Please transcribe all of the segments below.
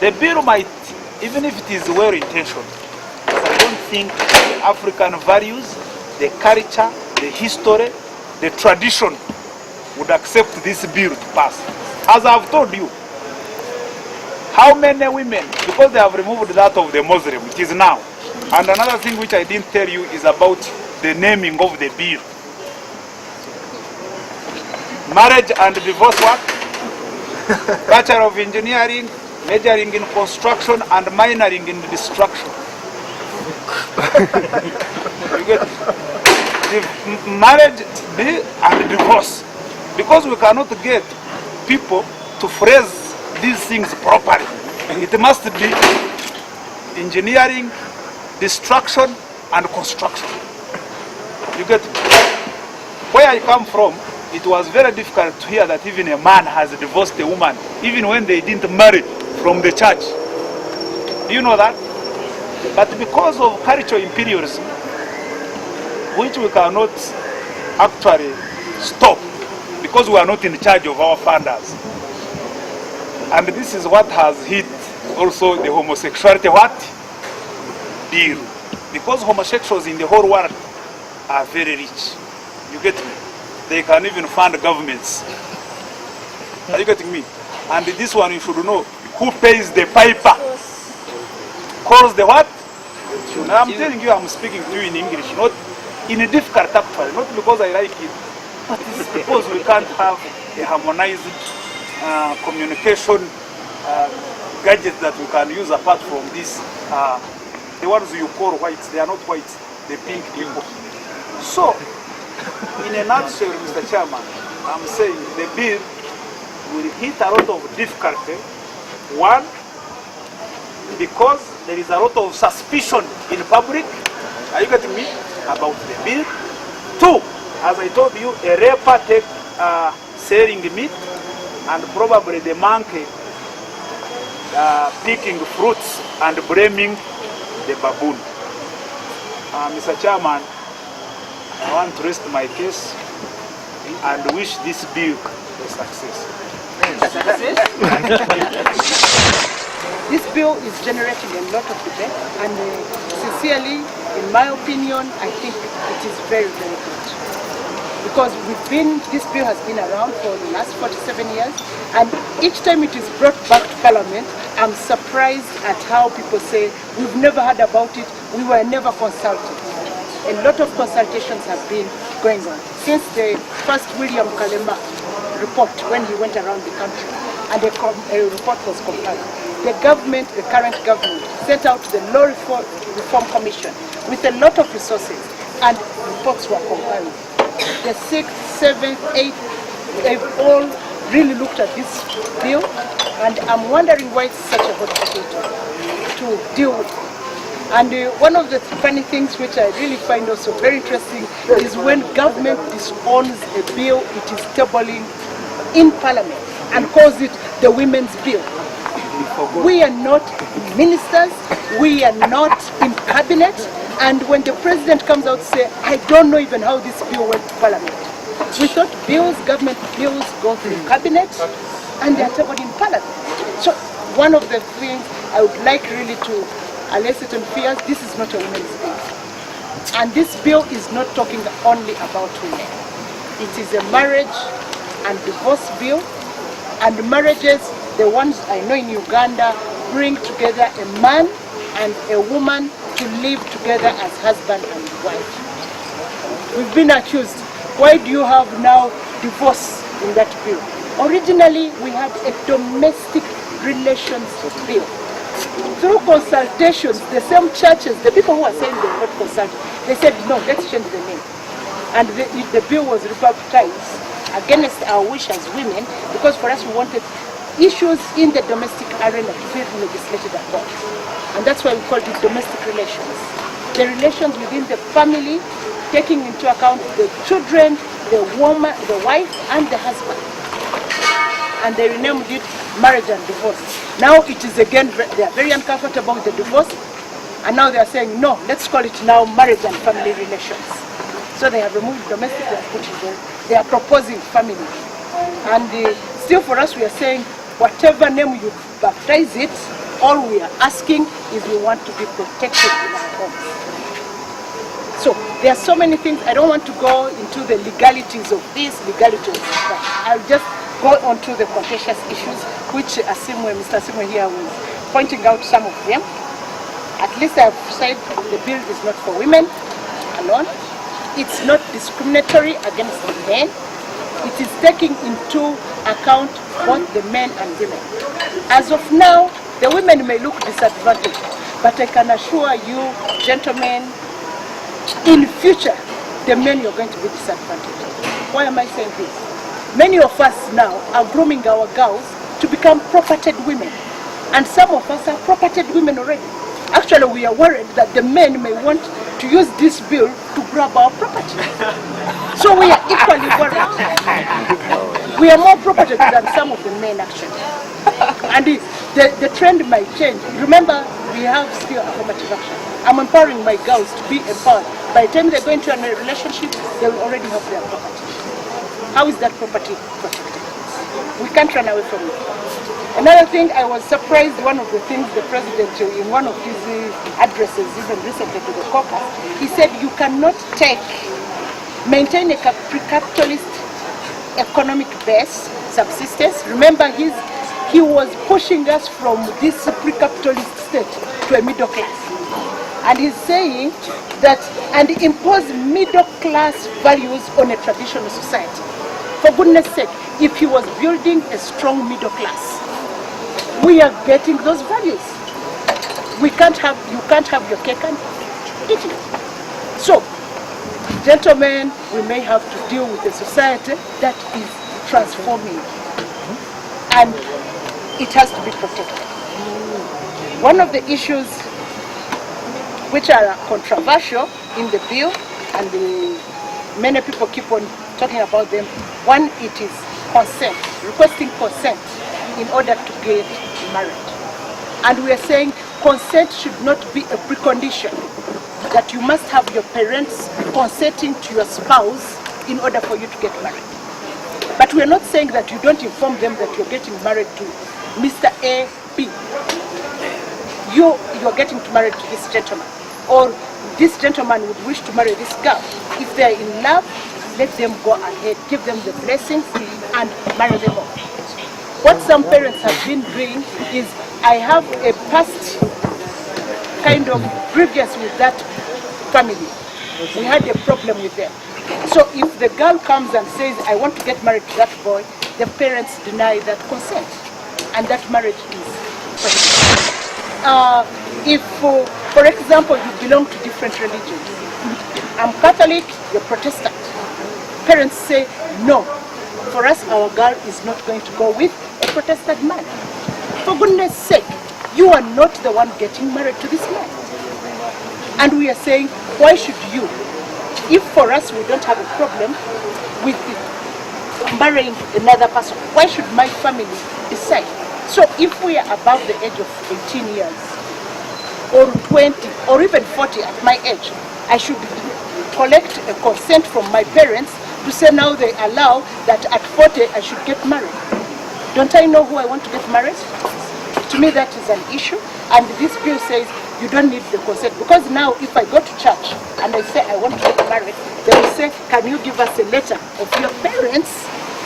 The bill might, even if it is well-intentioned, I don't think the African values, the culture, the history, the tradition would accept this bill to pass. As I've told you, how many women, because they have removed that of the Muslim, it is now. And another thing which I didn't tell you is about the naming of the bill. Marriage and divorce what? Bachelor of Engineering, majoring in construction and minoring in destruction. You get it? Marriage and divorce. Because we cannot get people to phrase these things properly. It must be engineering, destruction, and construction. You get it? Where I come from, it was very difficult to hear that even a man has divorced a woman, even when they didn't marry from the church. Do you know that? But because of cultural imperialism, which we cannot actually stop, because we are not in charge of our funders. And this is what has hit also the homosexuality what? Bill. Because homosexuals in the whole world are very rich. You get me? They can even fund governments. Are you getting me? And this one you should know, who pays the piper? Calls the what? Now I'm telling you, I'm speaking to you in English, not in a difficult actually, not because I like it, but it's because we can't have a harmonized communication gadgets that we can use apart from this. The ones you call whites, they are not whites, the pink people. So, in a nutshell, Mr. Chairman, I'm saying the bill will hit a lot of difficulty. One, because there is a lot of suspicion in public, are you getting me, about the bill. Two, as I told you, a raper take selling meat, and probably the monkey picking fruits and blaming the baboon. Mr. Chairman, I want to rest my case and wish this bill a success. This bill is generating a lot of debate, and sincerely, in my opinion, I think it is very, very good. Because this bill has been around for the last 47 years, and each time it is brought back to Parliament, I'm surprised at how people say, we've never heard about it, we were never consulted. A lot of consultations have been going on since the first William Kalemba report when he went around the country, and a report was compiled. The government, the current government, sent out the Law Reform Commission with a lot of resources, and reports were compiled. The 6th, 7th, 8th, they've all really looked at this bill, and I'm wondering why it's such a hot potato to deal with. And one of the funny things which I really find also very interesting is when government disowns a bill it is tabling in Parliament and calls it the Women's Bill. We are not ministers, we are not in cabinet, and when the president comes out to say, I don't know even how this bill went to Parliament. We thought government bills go through cabinet and they are tabled in Parliament. So one of the things I would like really to allay certain fears, this is not a women's bill. And this bill is not talking only about women. It is a marriage and divorce bill, and marriages, the ones I know in Uganda, bring together a man and a woman to live together as husband and wife. We've been accused, why do you have now divorce in that bill? Originally, we had a domestic relations bill. Through consultations, the same churches, the people who are saying they were not consulted, they said, no, let's change the name. And the bill was rebaptized against our wish as women, because for us we wanted issues in the domestic arena to be legislated upon. And that's why we called it domestic relations. The relations within the family, taking into account the children, the woman, the wife, and the husband. And they renamed it marriage and divorce. Now it is again, they are very uncomfortable with the divorce, and now they are saying, no, let's call it now marriage and family relations. So they have removed domestic, they have put it there. They are proposing family. And still for us, we are saying, whatever name you baptize it, all we are asking is we want to be protected in our homes. So there are so many things. I don't want to go into the legalities of this, legalities of that. I'll just go on to the contentious issues, which Mr. Asimwe here was pointing out some of them. At least I've said the bill is not for women alone. It's not discriminatory against the men. It is taking into account both the men and women. As of now, the women may look disadvantaged, but I can assure you, gentlemen, in future, the men are going to be disadvantaged. Why am I saying this? Many of us now are grooming our girls to become propertied women. And some of us are propertied women already. Actually, we are worried that the men may want to use this bill to grab our property. So we are equally worried. We are more propertied than some of the men, actually. And the trend might change. Remember, we have still affirmative action. I'm empowering my girls to be empowered. By the time they go into a relationship, they will already have their property. How is that property protected? We can't run away from it. Another thing, I was surprised, one of the things the president, in one of his addresses, even recently to the caucus, he said you cannot maintain a pre-capitalist economic base, subsistence. Remember, he was pushing us from this pre-capitalist state to a middle class. And he's saying that, and impose middle class values on a traditional society. For goodness sake, if he was building a strong middle class, we are getting those values. You can't have your cake and eat it. So, gentlemen, we may have to deal with a society that is transforming, and it has to be protected. One of the issues which are controversial in the bill, and many people keep on talking about them, one, it is consent, requesting consent in order to get married. And we are saying consent should not be a precondition, that you must have your parents consenting to your spouse in order for you to get married. But we are not saying that you don't inform them that you're getting married to Mr. A, B. You're getting married to this gentleman, or this gentleman would wish to marry this girl. If they're in love, let them go ahead, give them the blessings and marry them off. What some parents have been doing is, I have a past kind of grievance with that family. We had a problem with them. So if the girl comes and says, I want to get married to that boy, the parents deny that consent, and that marriage is prohibited. If, for example, you belong to different religions, I'm Catholic, you're Protestant, parents say, no, for us, our girl is not going to go with a Protestant man. For goodness sake, you are not the one getting married to this man. And we are saying, why should you? If for us we don't have a problem with marrying another person, why should my family decide? So if we are above the age of 18 years, or 20, or even 40 at my age, I should collect a consent from my parents to say now they allow that at 40 I should get married. Don't I know who I want to get married? To me that is an issue, and this bill says you don't need the consent, because now if I go to church and I say I want to get married, they will say, can you give us a letter of your parents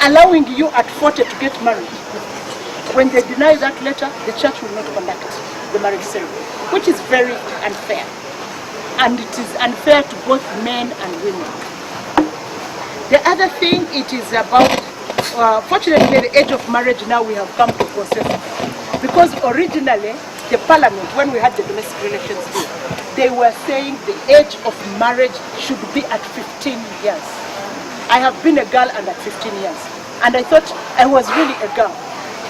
allowing you at 40 to get married? When they deny that letter, the church will not conduct the marriage ceremony, which is very unfair. And it is unfair to both men and women. The other thing, it is about, fortunately, the age of marriage now we have come to consensus. Because originally, the parliament, when we had the domestic relations bill, they were saying the age of marriage should be at 15 years. I have been a girl and at 15 years. And I thought I was really a girl.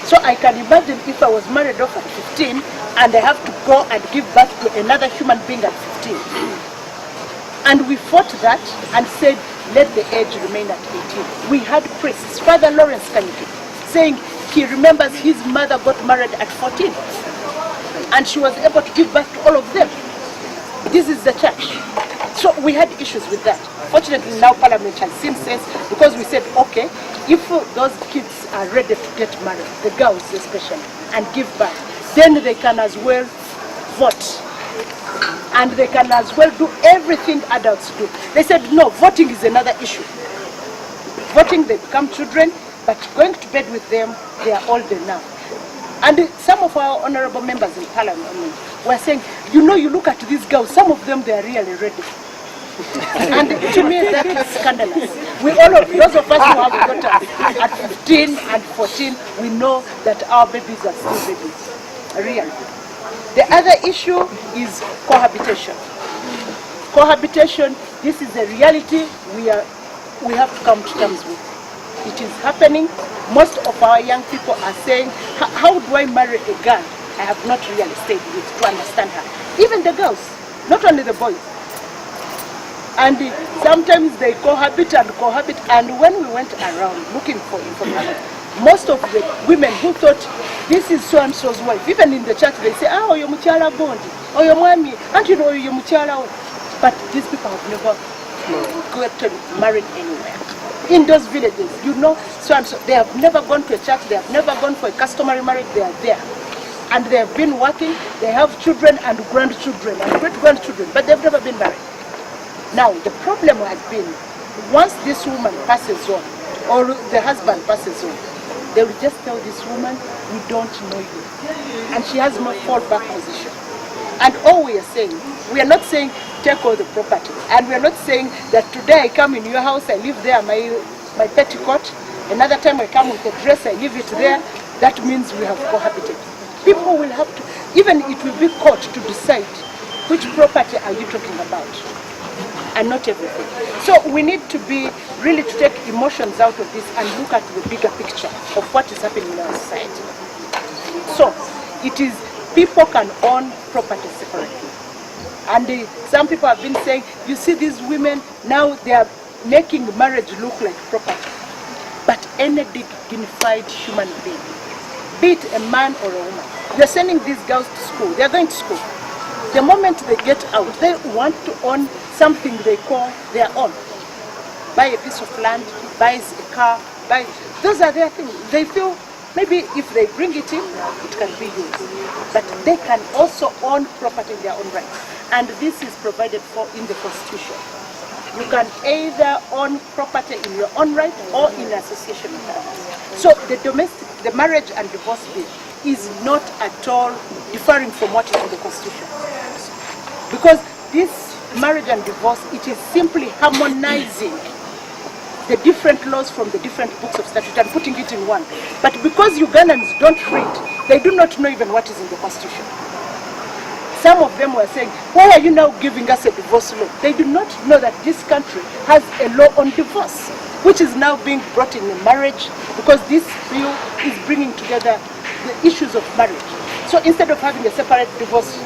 So I can imagine if I was married off at 15 and I have to go and give birth to another human being at 15. And we fought that and said, let the age remain at 18. We had priests, Father Lawrence Kanyuki, saying he remembers his mother got married at 14. And she was able to give birth to all of them. This is the church. So we had issues with that. Fortunately now Parliament has seen sense, because we said, okay, if those kids are ready to get married, the girls especially, and give birth, then they can as well vote. And they can as well do everything adults do. They said, no, voting is another issue. Voting, they become children, but going to bed with them, they are older now. And some of our honorable members in parliament were saying, you know, you look at these girls, some of them, they are really ready. And to me, that is scandalous. We all of those of us who have daughters at 15 and 14, we know that our babies are still babies, real. The other issue is cohabitation. Cohabitation, this is a reality we have to come to terms with. It is happening. Most of our young people are saying, how do I marry a girl I have not really stayed with to understand her? Even the girls, not only the boys. And sometimes they cohabit, and when we went around looking for information, most of the women who thought this is so and so's wife, even in the church they say, oh, you're muchala bondi, or your mommy, and you know you're muchala. But these people have never gotten married anywhere. In those villages, you know, so and so, they have never gone to a church, they have never gone for a customary marriage, they are there. And they have been working, they have children and grandchildren and great-grandchildren, but they've never been married. Now, the problem has been, once this woman passes on, or the husband passes on, they will just tell this woman, we don't know you. And she has no fallback position. And all we are saying, we are not saying take all the property. And we are not saying that today I come in your house, I leave there my petticoat. Another time I come with a dress, I leave it there. That means we have cohabited. People will have to, even it will be court to decide which property are you talking about, and not everything. So we need to be really to take emotions out of this and look at the bigger picture of what is happening in our society. So it is, people can own property separately. And some people have been saying, you see these women, now they are making marriage look like property. But any dignified human being, be it a man or a woman, you're sending these girls to school, they're going to school. The moment they get out, they want to own something they call their own. Buy a piece of land, buy a car, those are their things. They feel maybe if they bring it in, it can be used. But they can also own property in their own right. And this is provided for in the Constitution. You can either own property in your own right or in association with others. So the marriage and divorce bill is not at all differing from what is in the Constitution. Because this marriage and divorce, it is simply harmonizing the different laws from the different books of statute and putting it in one. But because Ugandans don't read, they do not know even what is in the Constitution. Some of them were saying, why are you now giving us a divorce law? They do not know that this country has a law on divorce, which is now being brought in a marriage, because this bill is bringing together the issues of marriage. So instead of having a separate divorce,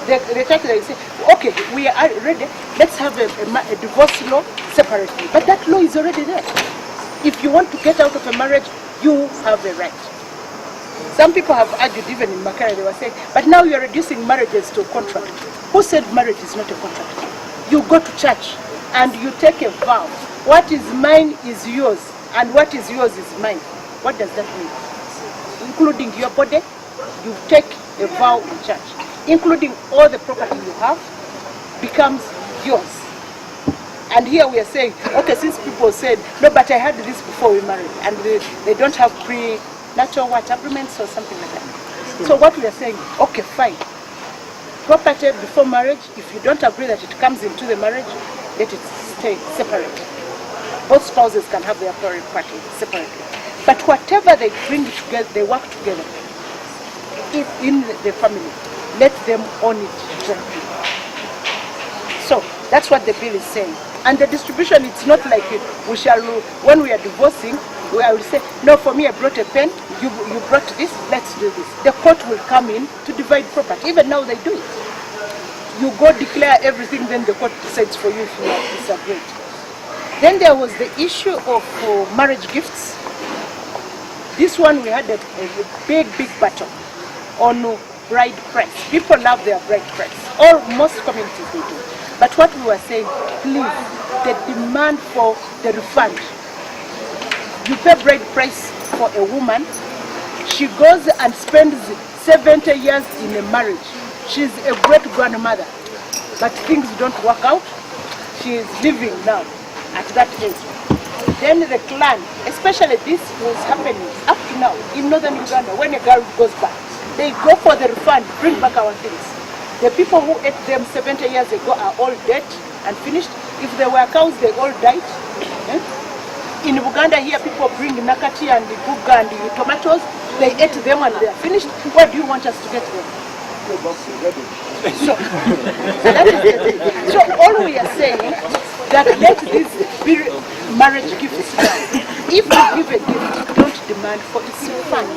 they say, okay, we are ready, let's have a divorce law separately. But that law is already there. If you want to get out of a marriage, you have a right. Some people have argued, even in Makara, they were saying, but now you're reducing marriages to a contract. Who said marriage is not a contract? You go to church and you take a vow. What is mine is yours, and what is yours is mine. What does that mean? Including your body, you take a vow in church. Including all the property you have becomes yours. And here we are saying, okay, since people said, no, but I had this before we married, and they don't have pre-natural agreements or something like that. So what we are saying, okay, fine. Property before marriage, if you don't agree that it comes into the marriage, let it stay separate. Both spouses can have their property separately. But whatever they bring together, they work together in the family. Let them own it jointly. So that's what the bill is saying. And the distribution, it's not like we shall, when we are divorcing, I will say, no, for me I brought a pen, you brought this, let's do this. The court will come in to divide property. Even now they do it. You go declare everything, then the court decides for you if you have disagreed. Then there was the issue of marriage gifts. This one we had a big battle on bride price. People love their bride price. Most communities they do. But what we were saying, please, the demand for the refund. You pay bride price for a woman, she goes and spends 70 years in a marriage. She's a great grandmother, but things don't work out. She is living now at that age. Then the clan, especially this was happening up to now in northern Uganda, when a girl goes back, they go for the refund, bring back our things. The people who ate them 70 years ago are all dead and finished. If they were cows, they all died. In Uganda here, people bring nakati and buga and the tomatoes. They ate them and they are finished. What do you want us to get them? So, so all we are saying that let these be marriage gifts now. If you give a gift, don't demand for its fund.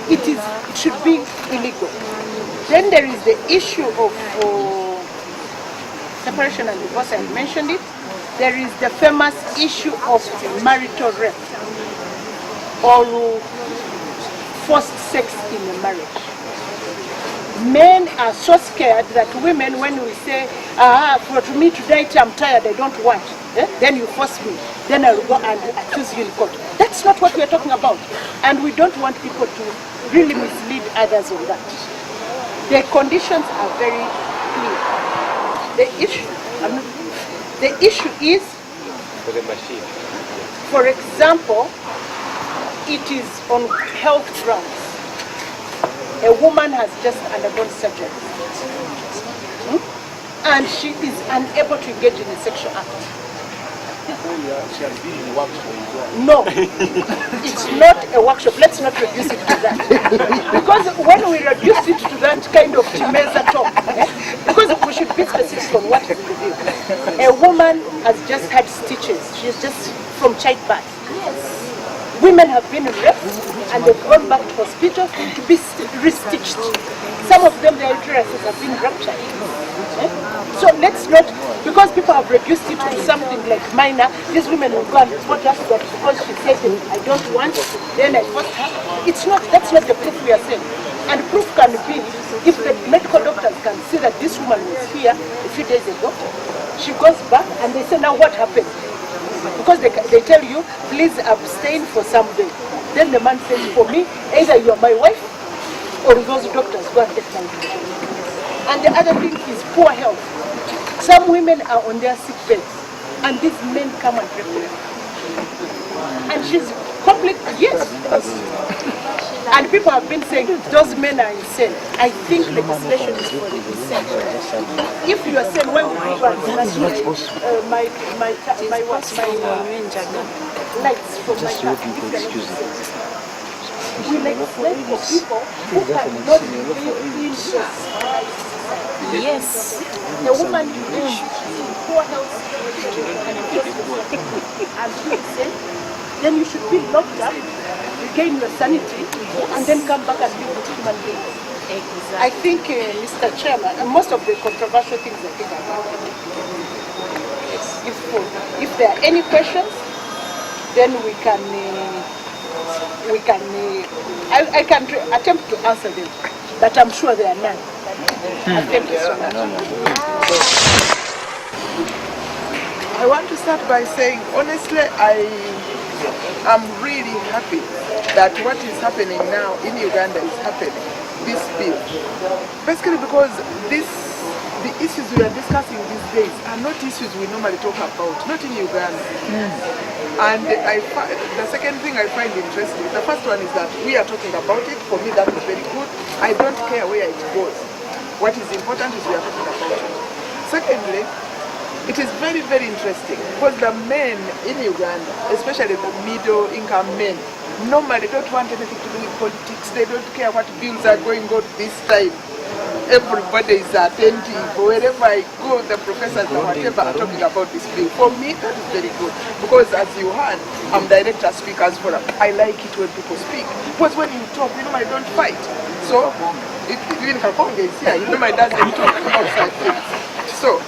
It should be illegal. Then there is the issue of separation and divorce. I mentioned it. There is the famous issue of marital rape or forced sex in a marriage. Men are so scared that women, when we say, for me to date, I'm tired, I don't want, then you force me, then I'll go and accuse you in court. That's not what we're talking about. And we don't want people to really mislead others on that. The conditions are very clear. The issue is, for example, it is on health grounds. A woman has just undergone surgery, and she is unable to engage in a sexual act. She has been in workshop. No, it's not a workshop. Let's not reduce it to that. Because when we reduce it to that kind of chimeza talk, because we should be specific on what is the deal. A woman has just had stitches. She's just from childbirth. Women have been raped and they've gone back to hospital to be restitched. Some of them, their uteruses have been ruptured. So let's not, because people have reduced it to something like minor, these women will go and report us that because she said, I don't want, then I forced her. It's not, that's not the proof we are saying. And proof can be, if the medical doctors can see that this woman was here a few days ago, she goes back and they say, now what happened? Because they tell you, please abstain for some days. Then the man says, for me, either you are my wife or those doctors go and take my medication. And the other thing is poor health. Some women are on their sick beds and these men come and rape them. And she's completely, yes. And people have been saying those men are insane. I think legislation is for the insane. If you are saying, why would you go and my lights from my car? We legislate for people who cannot live in this. Yes. A woman is poor health and she is sick, then you should be locked up, regain your sanity, and then come back and live with human beings. Exactly. I think, Mr. Chairman, and most of the controversial things I think are if there are any questions, then I can attempt to answer them, but I'm sure there are none. Thank you so much. I want to start by saying, honestly, I am really happy that what is happening now in Uganda is happening, this bill. Basically because the issues we are discussing these days are not issues we normally talk about, not in Uganda. And the second thing I find interesting, the first one is that we are talking about it. For me, that is very good. I don't care where it goes. What is important is we are talking about it. Secondly, it is very, very interesting because the men in Uganda, especially the middle income men, normally don't want anything to do with politics. They don't care what bills are going on this time. Everybody is attentive. Wherever I go, the professors or whatever are talking about this bill. For me, that is very good. Because as you heard, I'm director speakers forum. I like it when people speak. Because when you talk, you know I don't fight. So, even Kakonge is here, you know my dad doesn't talk outside things. So,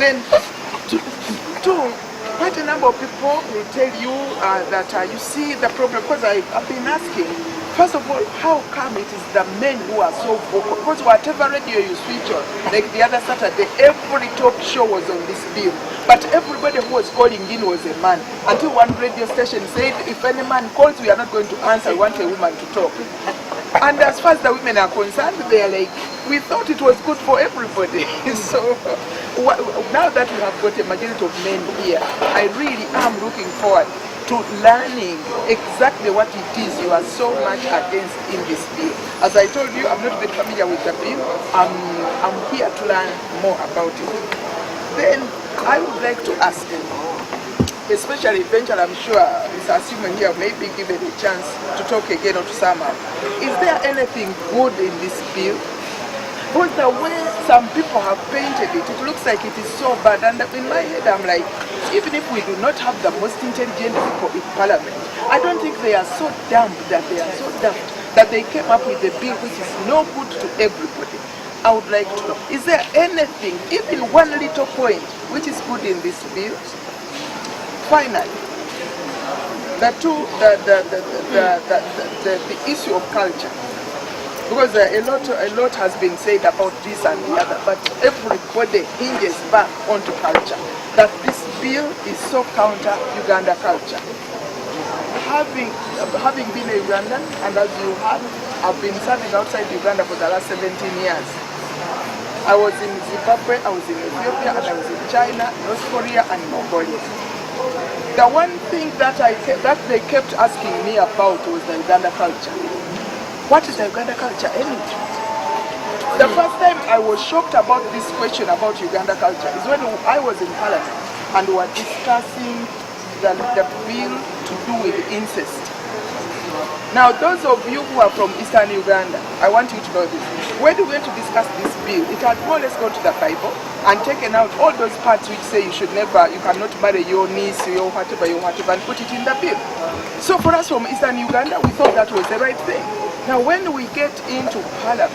then, two, quite a number of people will tell you that you see the problem. Because I've been asking, first of all, how come it is the men who are so vocal? Because whatever radio you switch on, like the other Saturday, every talk show was on this bill. But everybody who was calling in was a man. Until one radio station said, if any man calls, we are not going to answer, we want a woman to talk. And as far as the women are concerned, they are like, we thought it was good for everybody. So now that we have got a majority of men here, I really am looking forward to learning exactly what it is you are so much against in this bill. As I told you, I'm not very familiar with the bill. I'm here to learn more about it. Then I would like to ask, especially eventually, I'm sure Mr. Asuma here may be given a chance to talk again or to sum up. Is there anything good in this bill? But the way some people have painted it, it looks like it is so bad. And in my head, I'm like, even if we do not have the most intelligent people in Parliament, I don't think they are so dumb that they came up with a bill which is no good to everybody. I would like to know, is there anything, even one little point, which is good in this bill? Finally, the issue of culture. Because a lot has been said about this and the other, but everybody hinges back onto culture. That this bill is so counter Uganda culture. Having been a Ugandan, and as you heard, I've been serving outside Uganda for the last 17 years. I was in Zimbabwe, I was in Ethiopia, and I was in China, North Korea, and Mongolia. The one thing that they kept asking me about was the Uganda culture. What is the Uganda culture anyway? The first time I was shocked about this question about Uganda culture is when I was in Parliament and we were discussing the bill to do with incest. Now, those of you who are from Eastern Uganda, I want you to know this. When we went to discuss this bill, it had more or less gone to the Bible and taken out all those parts which say you cannot marry your niece, your whatever, and put it in the bill. So for us from Eastern Uganda, we thought that was the right thing. Now, when we get into Parliament,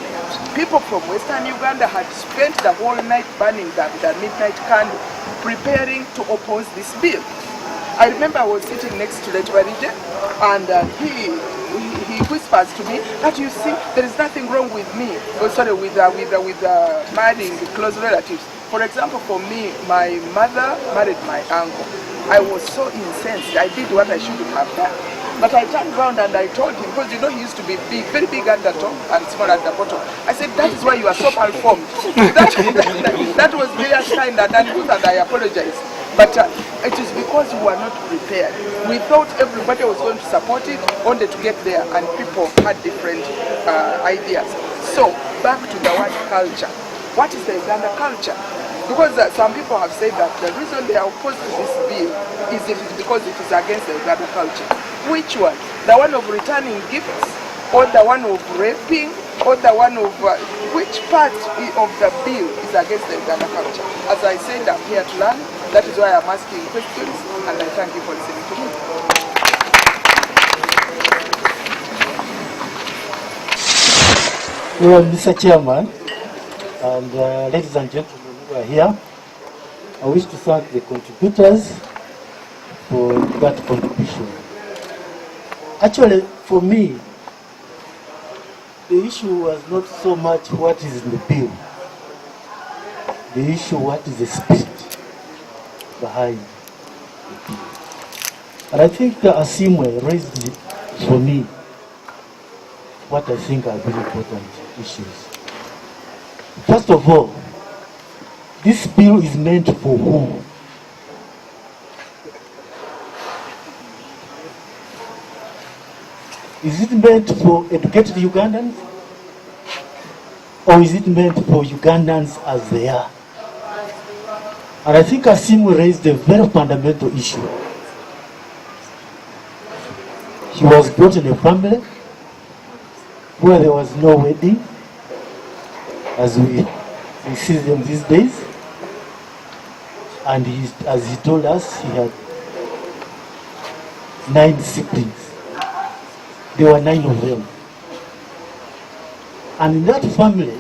people from Western Uganda had spent the whole night burning the midnight candle, preparing to oppose this bill. I remember I was sitting next to Late Barije, and he whispers to me that, you see, there is nothing wrong with me, with marrying close relatives. For example, for me, my mother married my uncle. I was so incensed. I did what I should have done. But I turned around and I told him, because you know he used to be big, very big at the top and small at the bottom. I said, that is why you are so malformed. that was very kind and good, and I apologize. But it is because we were not prepared. We thought everybody was going to support it, only to get there, and people had different ideas. So, back to the word culture. What is the Uganda culture? Because some people have said that the reason they are opposed to this bill is because it is against the Uganda culture. Which one? The one of returning gifts, or the one of raping, or the one of... which part of the bill is against the Uganda culture? As I said, I'm here to learn. That is why I'm asking questions, and I thank you for listening to me. Well, Mr. Chairman, and ladies and gentlemen who are here, I wish to thank the contributors for that contribution. Actually, for me, the issue was not so much what is in the bill. The issue, what is the spirit behind the bill. And I think Asimwe raised it for me what I think are very important issues. First of all, this bill is meant for whom? Is it meant for educated Ugandans? Or is it meant for Ugandans as they are? And I think Asim raised a very fundamental issue. He was brought in a family where there was no wedding, as we see them these days. And as he told us, he had 9 siblings. There were 9 of them. And in that family,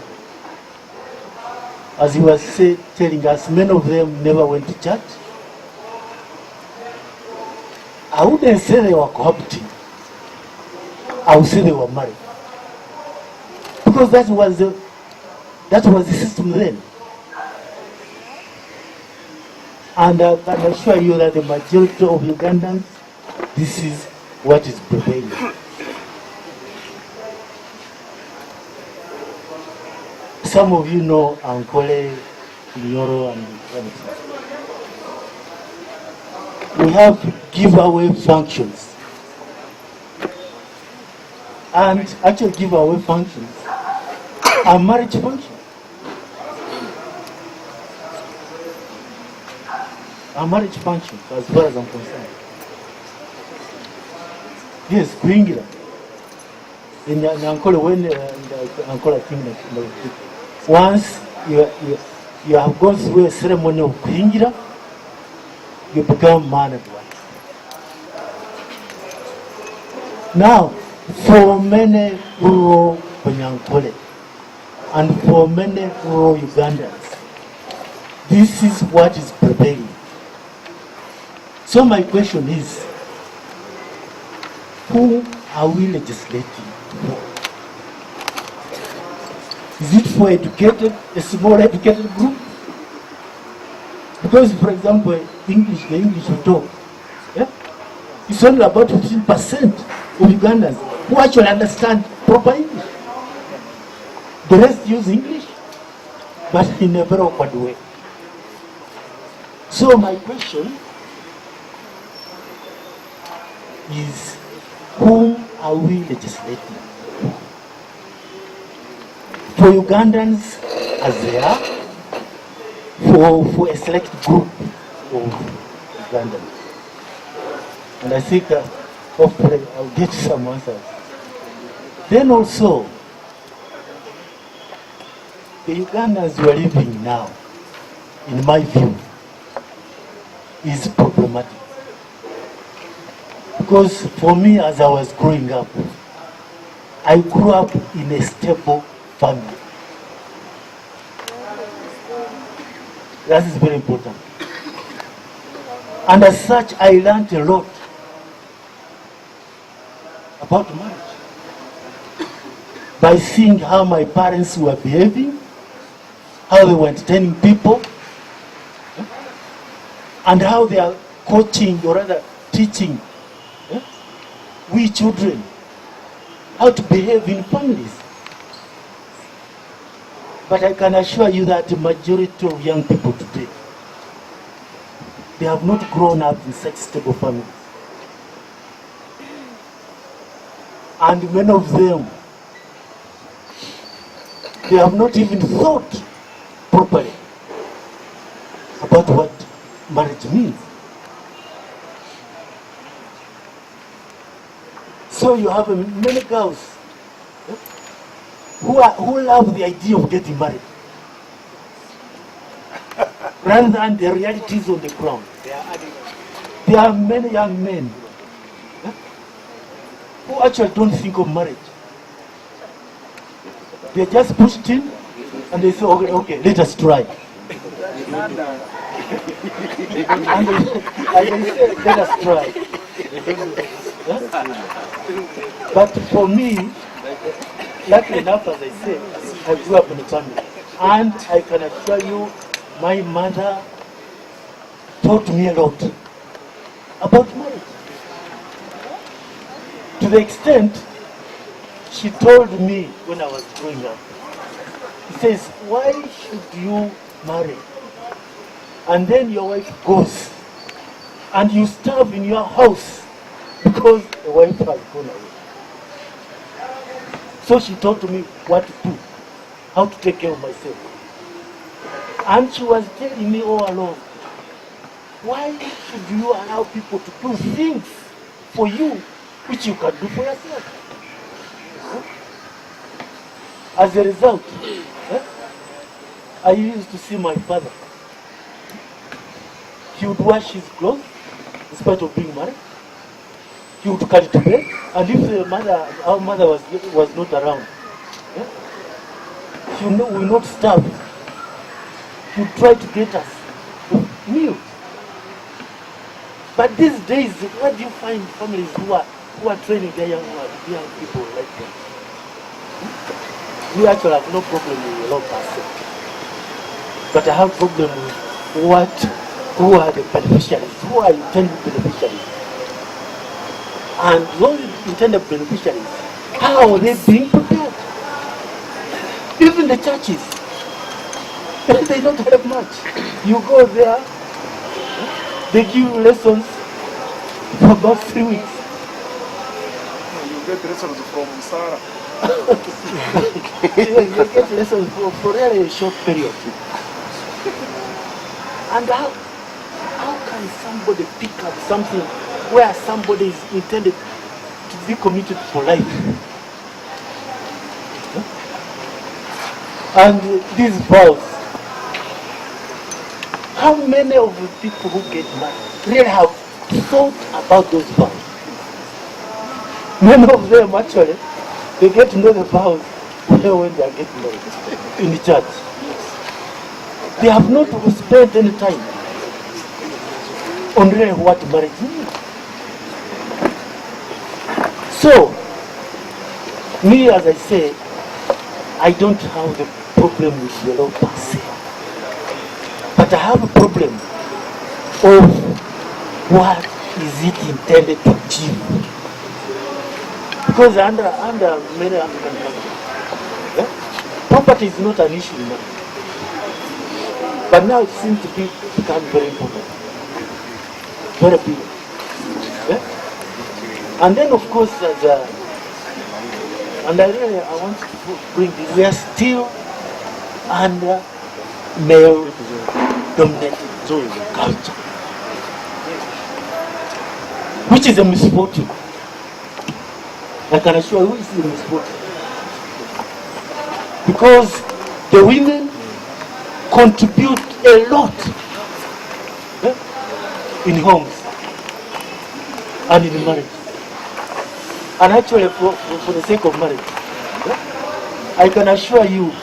as he was telling us, many of them never went to church. I wouldn't say they were cohabiting. I would say they were married. Because that was the system then. And I can assure you that the majority of Ugandans, this is what is prevailing. some of you know Ankole, Nyoro, and everything. We have giveaway functions. And actually giveaway functions are marriage functions. Are marriage functions as far as I'm concerned. Yes, kuingira. In Ankole, when Ankole Kingdom, once you have gone through a ceremony of kuingira, you become man and wife. Now, for many rural Banyankole and for many rural Ugandans, this is what is prevailing. So my question is, who are we legislating for? Is it for educated, a small educated group? Because, for example, the English we talk, it's only about 15% of Ugandans who actually understand proper English. The rest use English, but in a very awkward way. So my question is, whom are we legislating? For Ugandans as they are, for a select group of Ugandans. And I think hopefully I'll get some answers. Then also, the Ugandans we are living now, in my view, is problematic. Because for me, as I was growing up, I grew up in a stable family. That is very important. And as such, I learned a lot about marriage by seeing how my parents were behaving, how they were entertaining people, and how they are coaching, or rather teaching, we children how to behave in families. But I can assure you that the majority of young people today, they have not grown up in such stable families. And many of them, they have not even thought properly about what marriage means. So you have many girls who love the idea of getting married rather than the realities on the ground. There are many young men who actually don't think of marriage. They are just pushed in and they say, okay, let us try. And they say, let us try. But for me, luckily enough, as I say, I grew up in a family. And I can assure you, my mother taught me a lot about marriage. To the extent, she told me when I was growing up, she says, why should you marry? And then your wife goes, and you starve in your house because the wife has gone away. So she taught me what to do, how to take care of myself. And she was telling me all along, why should you allow people to do things for you which you can do for yourself? As a result, I used to see my father. He would wash his clothes in spite of being married. He would carry to bed, and if our mother was not around, she will not starve. He would try to get us meals. But these days, where do you find families who are training their young people like that? We actually have no problem with love ourselves. But I have problem with who are the beneficiaries, who are intended beneficiaries. And those intended beneficiaries, how are they being prepared? Even Even the churches, they don't have much. You go there, they give you lessons for about 3 weeks. You get lessons from Sarah. You get lessons for really a short period. And how can somebody pick up something where somebody is intended to be committed for life? And these vows, how many of the people who get married really have thought about those vows? Many of them actually, they get to know the vows when they are getting married in the church. They have not spent any time on really what marriage means. So, me as I say, I don't have the problem with the law per se. But I have a problem of what is it intended to achieve. Because under many African countries, property is not an issue now. But now it seems to become very important. Very big. And then of course, and I want to bring this, we are still under male-dominated culture, which is a misfortune. I can assure you it's a misfortune. Because the women contribute a lot in homes and in marriage. And actually, for the sake of marriage, I can assure you,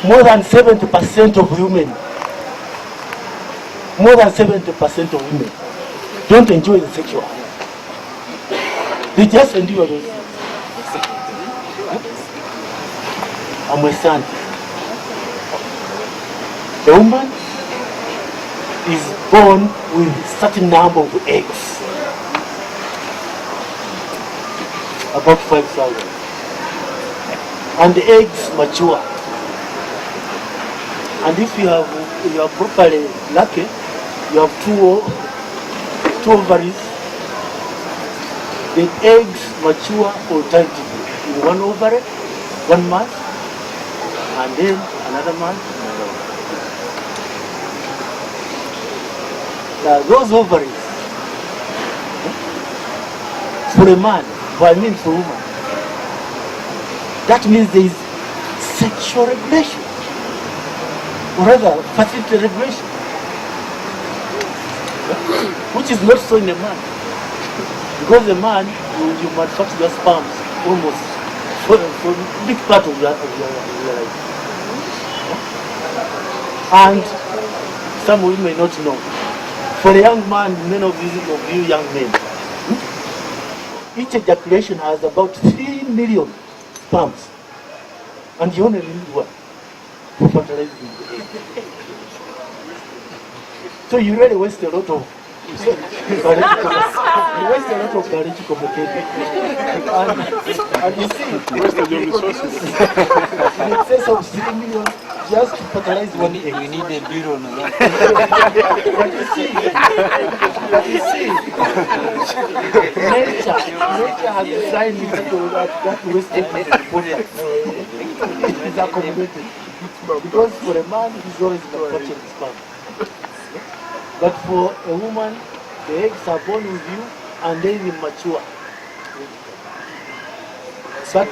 more than 70% of women, don't enjoy the sexual act. They just endure those things. I'm a son. The woman is born with a certain number of eggs, about 5,000. And the eggs mature. And if you are properly lucky, you have two ovaries. The eggs mature alternatively in one ovary, 1 month, and then another month. Now those ovaries, for a man, for a woman, that means there is sexual regulation, or rather fertility regulation, which is not so in a man. Because a man, you manufacture your sperms almost for a big part of your life. And some of you may not know. For a young man, many of you young men, each ejaculation has about 3 million sperms. And you only need one for fertilizing the egg. So you really waste a lot of biological material. And you see, in excess of 3 million just to fertilize one egg. We need a bureau now. But you see, nature has designed that wastage is accommodated. Because for a man, he's always manufacturing sperm. But for a woman, the eggs are born with you and then they mature. But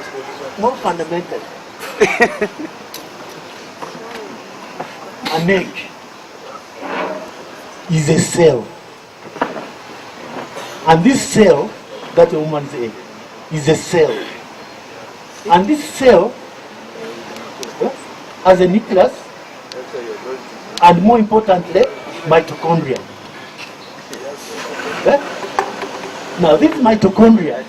more fundamental, an egg is a cell. And this cell, that a woman's egg, is a cell. And this cell has a nucleus and, more importantly, mitochondria. Now this mitochondria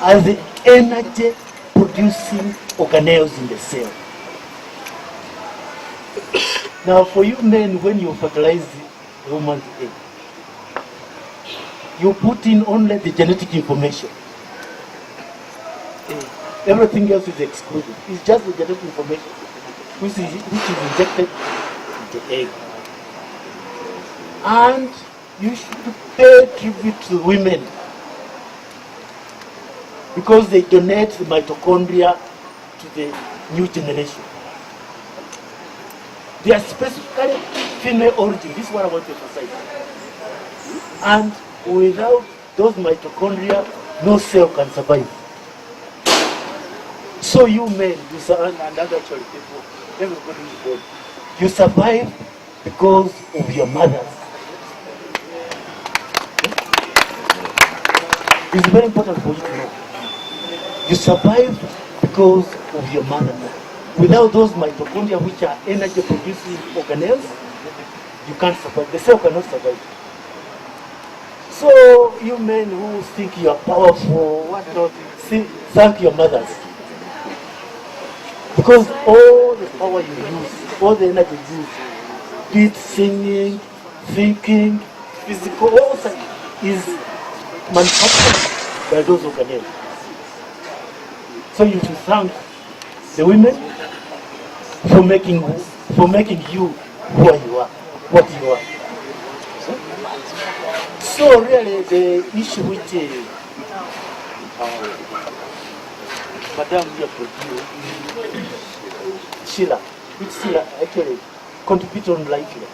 are the energy producing organelles in the cell. Now for you men, when you fertilize the woman's egg, you put in only the genetic information. Everything else is excluded. It's just the genetic information. which is injected into egg. And you should pay tribute to women because they donate the mitochondria to the new generation. They are specifically female origin. This is what I want to emphasize. And without those mitochondria, no cell can survive. So you men, and other people, everybody is born. You survive because of your mothers. It's very important for you to know. You survive because of your mother. Without those mitochondria, which are energy producing organelles, you can't survive. The cell cannot survive. So you men who think you are powerful, what not, thank your mothers. Because all the power you use, all the energy you use, be it singing, thinking, physical, all that is manufactured by those organelles. So you should thank the women for making you who you are, what you are. So really the issue which Madam here produced, Sheila, which Sheila actually contributes on life here.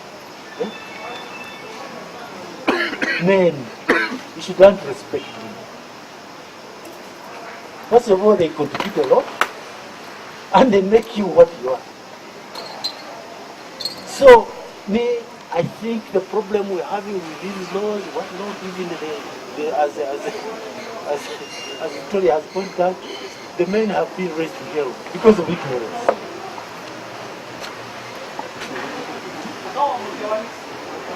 Yeah? Men, you should learn to respect women. First of all, they contribute a lot, and they make you what you are. So, I think the problem we're having with these laws, what not even as Victoria has pointed out, the men have been raised to hell because of ignorance.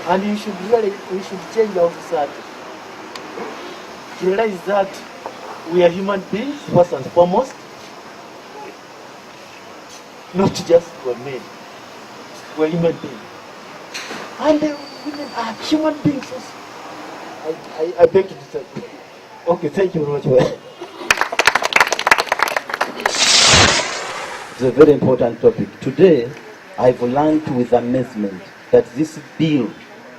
And we should change our society to realize that we are human beings, first and foremost, not just we're men. We're human beings. And women are human beings also. I beg to disagree. Okay, thank you very much. It's a very important topic. Today, I've learned with amazement that this bill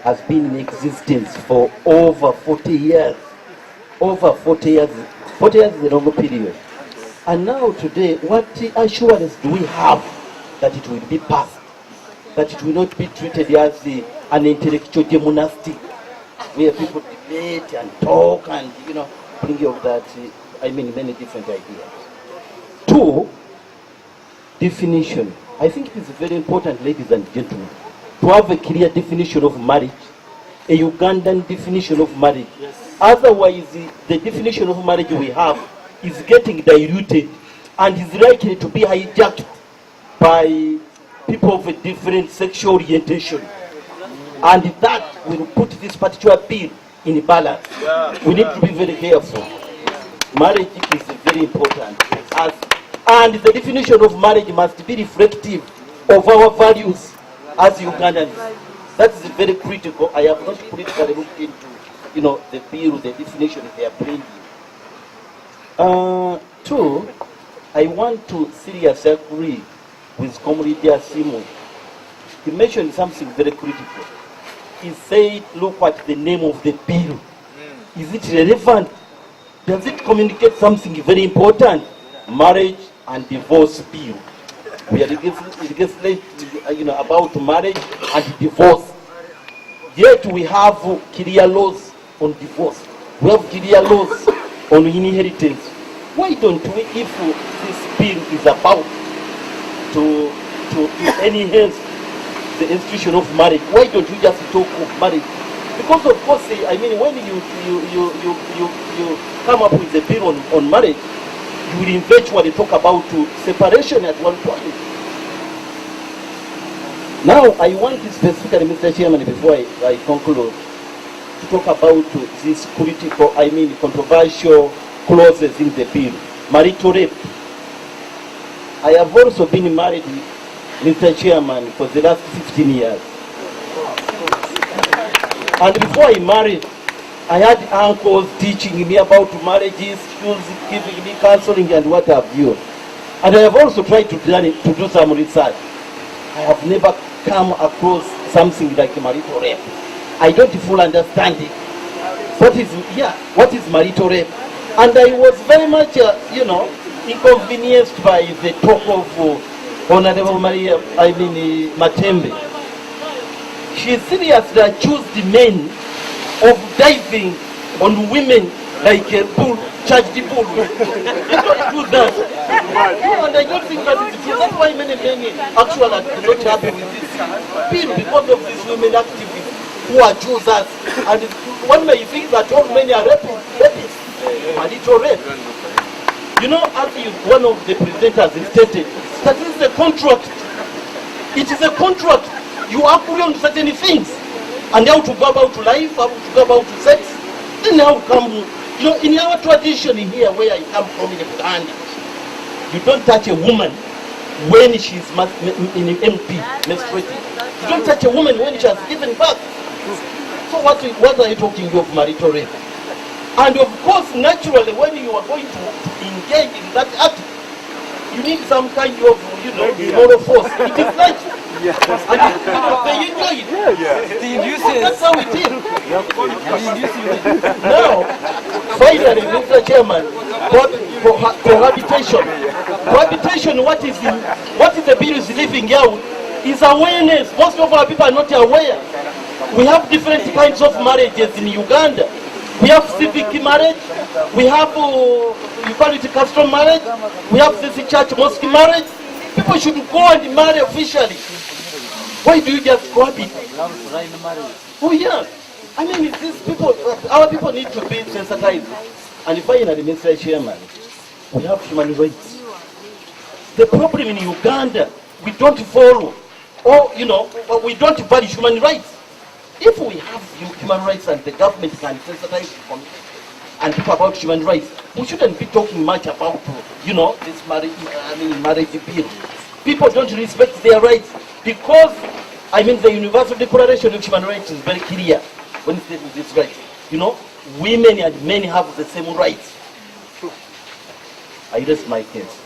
has been in existence for over 40 years. Over 40 years. 40 years is a long period. And now today, what assurance do we have that it will be passed? That it will not be treated as an intellectual gymnastic where people debate and talk and, bring up that, many different ideas. Two, definition. I think it is very important, ladies and gentlemen, to have a clear definition of marriage, a Ugandan definition of marriage. Yes. Otherwise, the definition of marriage we have is getting diluted and is likely to be hijacked by people of a different sexual orientation. And that will put this particular bill in balance. We need to be very careful. Marriage is very important. And the definition of marriage must be reflective of our values as Ugandans. That is very critical. I have not politically looked into, the bill, the definition they are bringing. Two, I want to seriously agree with Comrade Asimu. He mentioned something very critical. He said, look at the name of the bill. Is it relevant? Does it communicate something very important? Marriage and divorce bill. We are legislating about marriage and divorce. Yet we have clear laws on divorce. We have clear laws on inheritance. Why don't we, if this bill is about to enhance the institution of marriage, why don't we just talk of marriage? Because of course, when you come up with a bill on marriage, you will eventually talk about separation at one point. Now, I want to specifically, Mr. Chairman, before I conclude, to talk about these critical, controversial clauses in the bill. Marital rape. I have also been married, Mr. Chairman, for the last 15 years. And before I married, I had uncles teaching me about marriages, giving me counseling and what have you. And I have also tried to do some research. I have never come across something like marital rape. I don't fully understand it. What is marital rape? And I was very much, inconvenienced by the talk of Honorable Matembe. She seriously accused the men of diving on women like a bull, charged the bull. They don't do that. And I don't think that is true. That's why many men actually are not happy with this bill because of these women activists who accuse us. And one may think that all men are rapists. Marital rape. You know, as one of the presenters stated, that is a contract. It is a contract. You agree on certain things. And how to go about life, how to go about sex. Then how come, in our tradition here where I come from in Uganda, you don't touch a woman when she's in MP, menstruating. You don't touch a woman when she has given birth. So what are you talking of marital rape? And of course, naturally, when you are going to engage in that act, you need some kind of, moral force. It is like, and they enjoy it. That's how it is. Now, finally, Mr. Chairman, cohabitation. Cohabitation, what is the bill is leaving out is awareness. Most of our people are not aware. We have different kinds of marriages in Uganda. We have civic marriage, we have, you call it custom marriage, we have this church mosque marriage. People should go and marry officially. Why do you just cohabit? Oh yeah. I mean, these people, our people need to be sensitized. And finally, Mr. Chairman, we have human rights. The problem in Uganda, we don't follow, or, we don't value human rights. If we have human rights and the government can sensitize and talk about human rights, we shouldn't be talking much about, this marriage bill. People don't respect their rights because, the Universal Declaration of Human Rights is very clear when it says this right. Women and men have the same rights. I rest my case.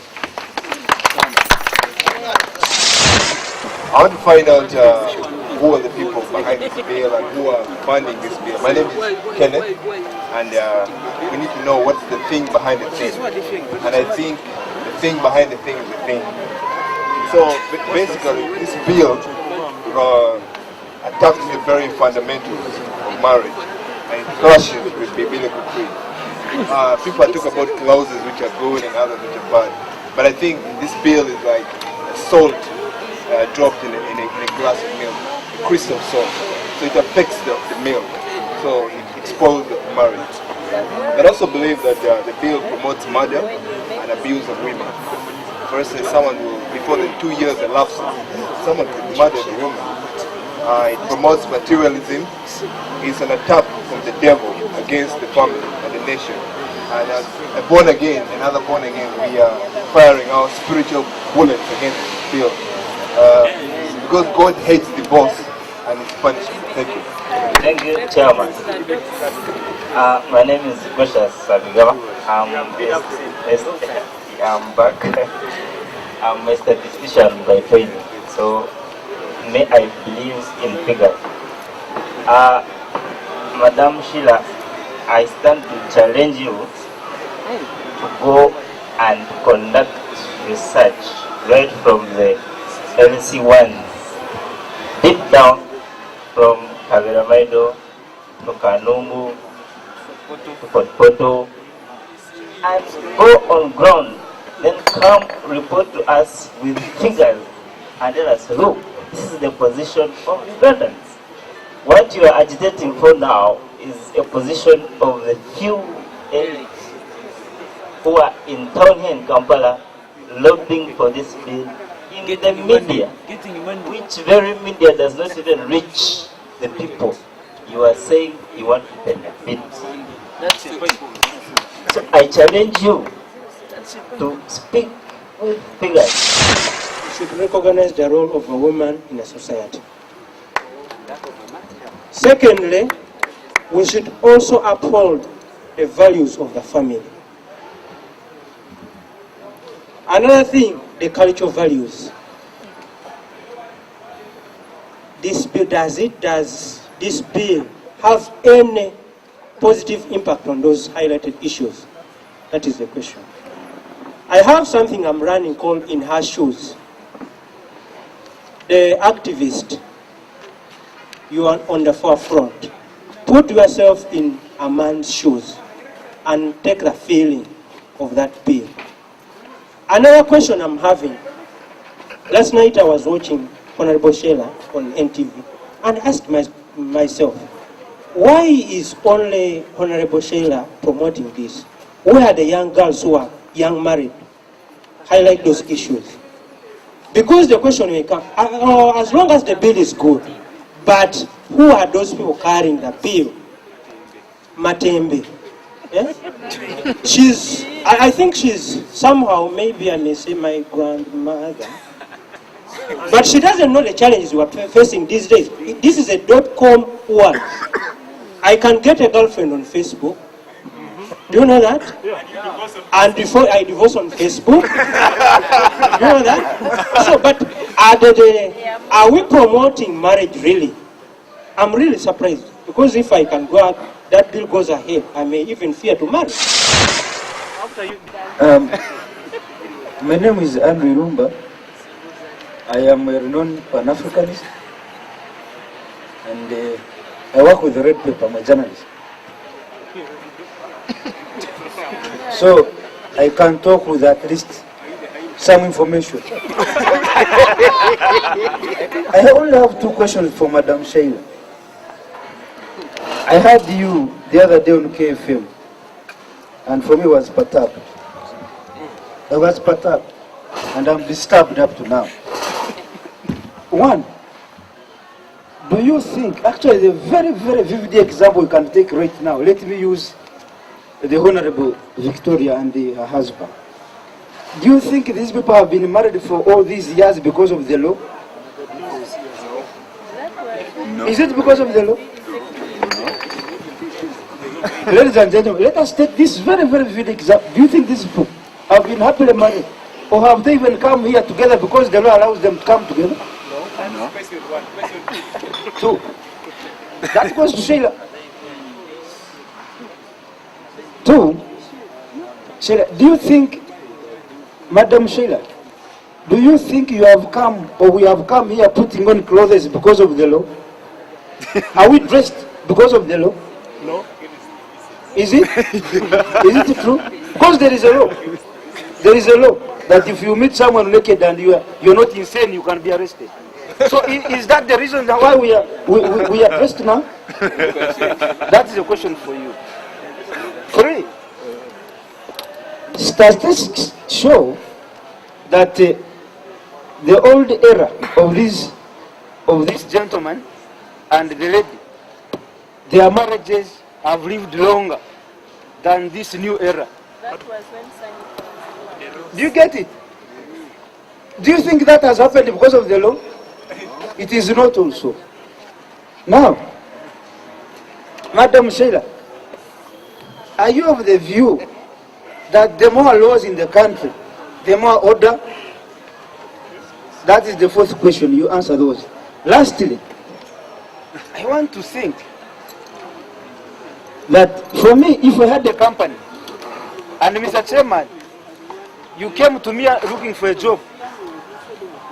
I want to find out who are the people behind this bill and who are funding this bill. My name is Kenneth, and we need to know what's the thing behind the thing. And I think the thing behind the thing is the thing. So basically, this bill attacks the very fundamentals of marriage and it clashes with biblical creed. People talk about clauses which are good and others which are bad, but I think this bill is like salt dropped in a glass of milk, a crystal salt. So it affects the milk. So it spoils the marriage. I also believe that the bill promotes murder and abuse of women. For instance, someone will, before the 2 years elapse, someone could murder the woman. It promotes materialism. It's an attack from the devil against the family and the nation. And as a born again, another born again, we are firing our spiritual bullets against this bill. Because God hates divorce and it's punishment. Thank you. Thank you, Chairman. My name is Gosha Sabigaba. I'm back. I'm a statistician by training, so I believe in figures. Madam Sheila, I stand to challenge you to go and conduct research right from the LC1s, deep down from Kaviramaido to Kanumbu to Potpoto, and go on ground, then come report to us with figures and tell us, look, this is the position of Ugandans. What you are agitating for now is a position of the few elites who are in town here in Kampala lobbying for this bill in the media, which very media does not even reach the people. You are saying you want to benefit. So I challenge you to speak with figures. We should recognize the role of a woman in a society. Secondly, we should also uphold the values of the family. Another thing, the cultural values. this bill, does this bill have any positive impact on those highlighted issues? That is the question. I have something I'm running called In Her Shoes. The activist, you are on the forefront. Put yourself in a man's shoes and take the feeling of that bill. Another question I'm having, last night I was watching Honorable Sheila on NTV and asked myself, why is only Honorable Sheila promoting this? Where are the young girls who are young married? Highlight those issues. Because the question will come, as long as the bill is good, but who are those people carrying the bill? Matembe. Yeah? I think she's somehow, maybe I may say my grandmother, but she doesn't know the challenges we are facing these days. This is a .com world. I can get a girlfriend on Facebook. Do you know that? And before I divorce on Facebook. Do you know that? So, but are we promoting marriage really? I'm really surprised. Because if I can go out, that bill goes ahead, I may even fear to marry. My name is Andrew Rumba. I am a renowned Pan-Africanist. And I work with the Red Paper, I'm a journalist. So I can talk with at least some information. I only have 2 questions for Madam Sheila. I heard you the other day on KFM, and for me it was perturbed. I was perturbed, and I'm disturbed up to now. One, do you think, actually the very, very vivid example we can take right now, let me use the Honorable Victoria and her husband. Do you think these people have been married for all these years because of the law? No. Is it because of the law? No. Ladies and gentlemen, let us take this very, very vivid example. Do you think these people have been happily married? Or have they even come here together because the law allows them to come together? No. 2. That goes to Sheila. 2, Sheila, do you think, Madam Sheila, do you think you have come, or we have come here putting on clothes because of the law? Are we dressed because of the law? No. Is it? Is it true? Because there is a law. There is a law that if you meet someone naked and you're not insane, you can be arrested. So is that the reason why we are dressed now? That is a question for you. 3, statistics show that the old era of this gentleman and the lady, their marriages have lived longer than this new era. That was when Sani. Do you get it? Do you think that has happened because of the law? It is not also. Now, Madam Sheila, are you of the view that the more laws in the country, the more order? That is the 4th question. You answer those. Lastly, I want to think that for me, if we had a company, and Mr. Chairman, you came to me looking for a job,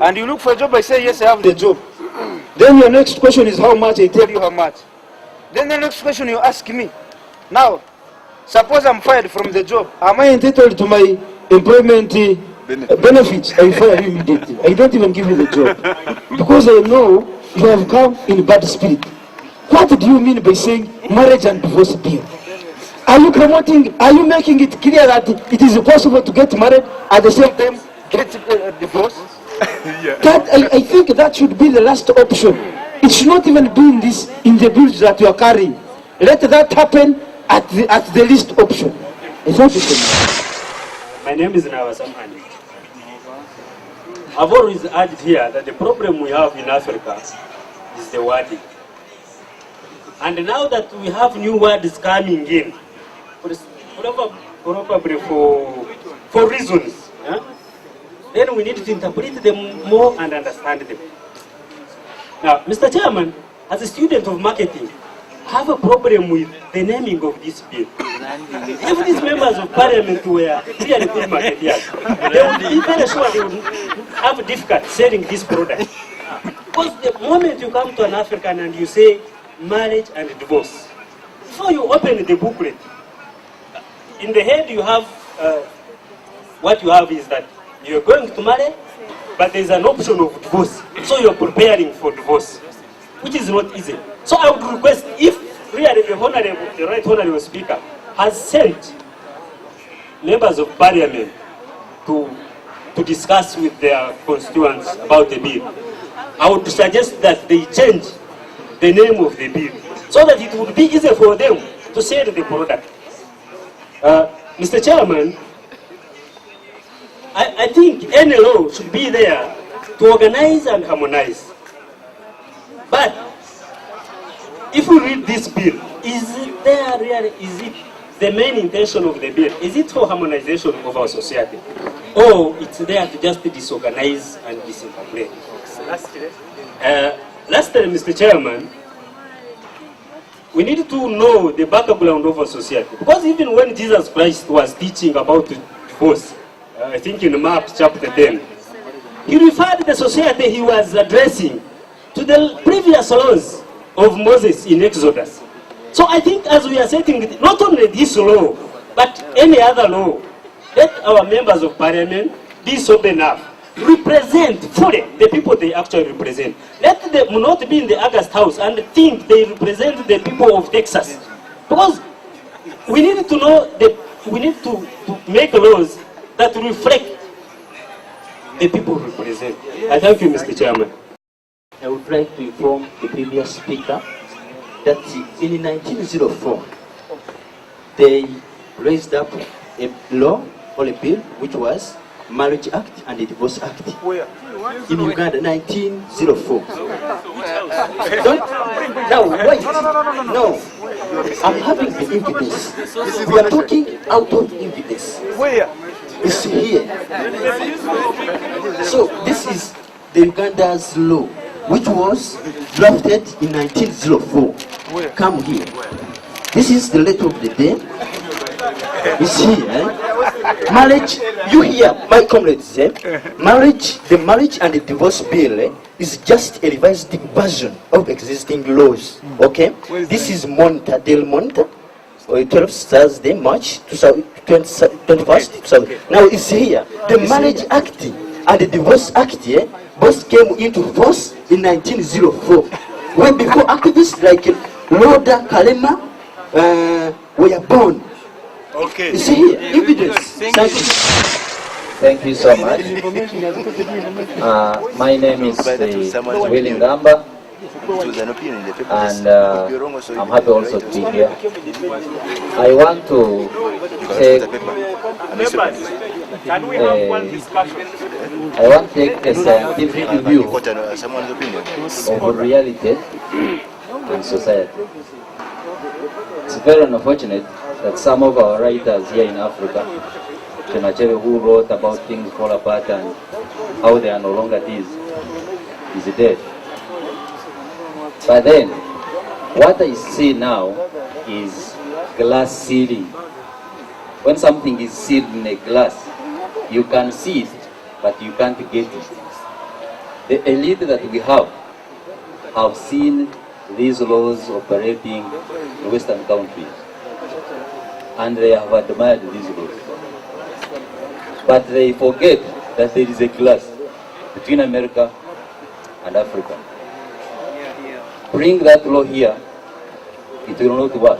and you look for a job, I say, yes, I have the job. Then your next question is how much, I tell you how much. Then the next question you ask me, now, suppose I'm fired from the job. Am I entitled to my employment benefits? I fire you immediately. I don't even give you the job. Because I know you have come in bad spirit. What do you mean by saying marriage and divorce bill? Are you making it clear that it is possible to get married at the same time get divorced? Yeah. I think that should be the last option. It should not even be in the bills that you are carrying. Let that happen at the least option. My name is Nawasam Hani. I've always urged here that the problem we have in Africa is the wording. And now that we have new words coming in, probably for reasons, then we need to interpret them more and understand them. Now, Mr. Chairman, as a student of marketing, I have a problem with the naming of this bill. If these members of parliament were really good marketeers, they would be very sure they would have difficulty selling this product. Because the moment you come to an African and you say marriage and divorce, before you open the booklet, in the head you have, what you have is that you're going to marry, but there's an option of divorce. So you're preparing for divorce, which is not easy. So I would request, if really the right honorable speaker has sent members of parliament to discuss with their constituents about the bill, I would suggest that they change the name of the bill so that it would be easier for them to sell the product. Mr. Chairman, I think any law should be there to organize and harmonize. But if we read this bill, is it there really, is it the main intention of the bill? Is it for harmonization of our society? Or it's there to just disorganize and disintegrate? Lastly, Mr. Chairman, we need to know the background of our society. Because even when Jesus Christ was teaching about divorce, I think in Mark chapter 10, he referred the society he was addressing to the previous laws of Moses in Exodus. So I think as we are setting not only this law, but any other law, let our members of parliament be sober enough, represent fully the people they actually represent. Let them not be in the August House and think they represent the people of Texas. Because we need to know that we need to make laws that reflect the people we represent. I thank you, Mr. Chairman. I would like to inform the previous speaker that in 1904, they raised up a law or a bill which was Marriage Act and the Divorce Act. Where? In Uganda, 1904. Now, wait. No. I'm having the evidence. We are talking out of evidence. Where? It's here. So, this is the Uganda's law, which was drafted in 1904. Where? Come here. This is the letter of the day. It's here. Marriage, you hear, my comrades, marriage, the marriage and the divorce bill is just a revised version of existing laws. Okay? This is Monta del Monta, 12th Thursday, March 21st. Now it's here. The Marriage Act and the Divorce Act both came into force in 1904. When before activists like Loda Kalema were born. Okay. It's here, evidence. Thank you so much. My name is Willie Ngamba, and I'm happy also to be here. I want to take Can we have one discussion? I want to take a scientific view of reality and society. It's very unfortunate that some of our writers here in Africa, Chemachebe, who wrote about things fall apart and how they are no longer these, is dead. But then, what I see now is glass ceiling. When something is sealed in a glass, you can see it, but you can't get it. The elite that we have seen these laws operating in Western countries, and they have admired these laws. But they forget that there is a glass between America and Africa. Bring that law here, it will not work.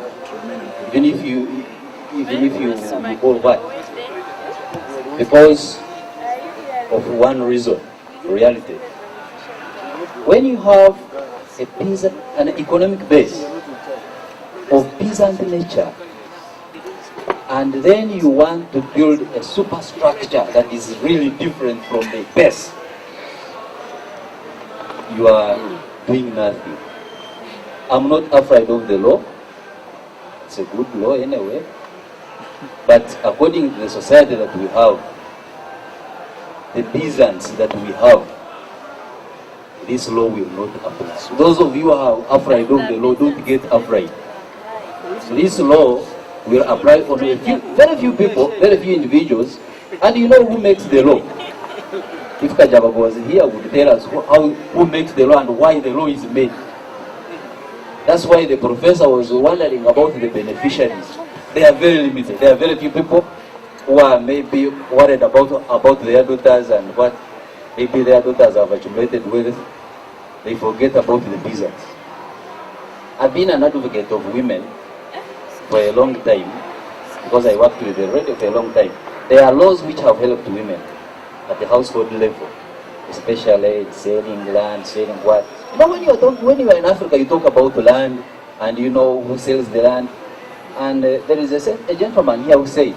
Even if you call what? Because of one reason, reality. When you have an economic base of peasant nature, and then you want to build a superstructure that is really different from the base, you are doing nothing. I'm not afraid of the law. It's a good law anyway. But according to the society that we have, the peasants that we have, this law will not apply. Those of you who are afraid of the law, don't get afraid. So this law will apply on very few people, very few individuals, and you know who makes the law. If Kajabago was here, would tell us who makes the law and why the law is made. That's why the professor was wondering about the beneficiaries. They are very limited. There are very few people who are maybe worried about their daughters and what maybe their daughters have accumulated wealth. They forget about the peasants. I've been an advocate of women for a long time because I worked with the radio for a long time. There are laws which have helped women at the household level, especially selling land, selling what. You know, when you are in Africa, you talk about land and you know who sells the land. And there is a gentleman here who said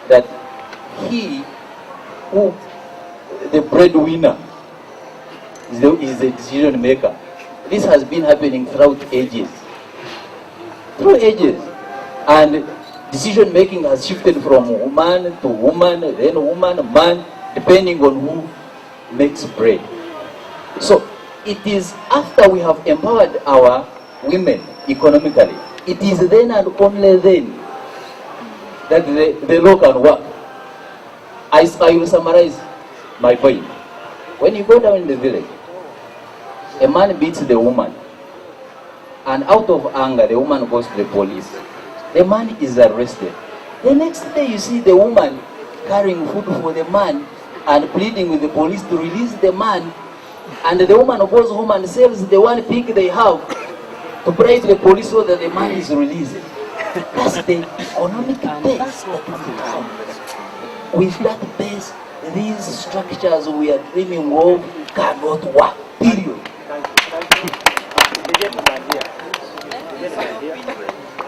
that the breadwinner, is the decision maker. This has been happening throughout ages. Through ages. And decision making has shifted from woman to woman, then woman, man, depending on who makes bread. So it is after we have empowered our women economically, it is then and only then that the law can work. I will summarize my point. When you go down in the village, a man beats the woman, and out of anger, the woman goes to the police. The man is arrested. The next day, you see the woman carrying food for the man and pleading with the police to release the man, and the woman goes home and sells the one pig they have to bribe the police so that the man is released. That's the economic base that we have. With that base, these structures we are dreaming of cannot work, period.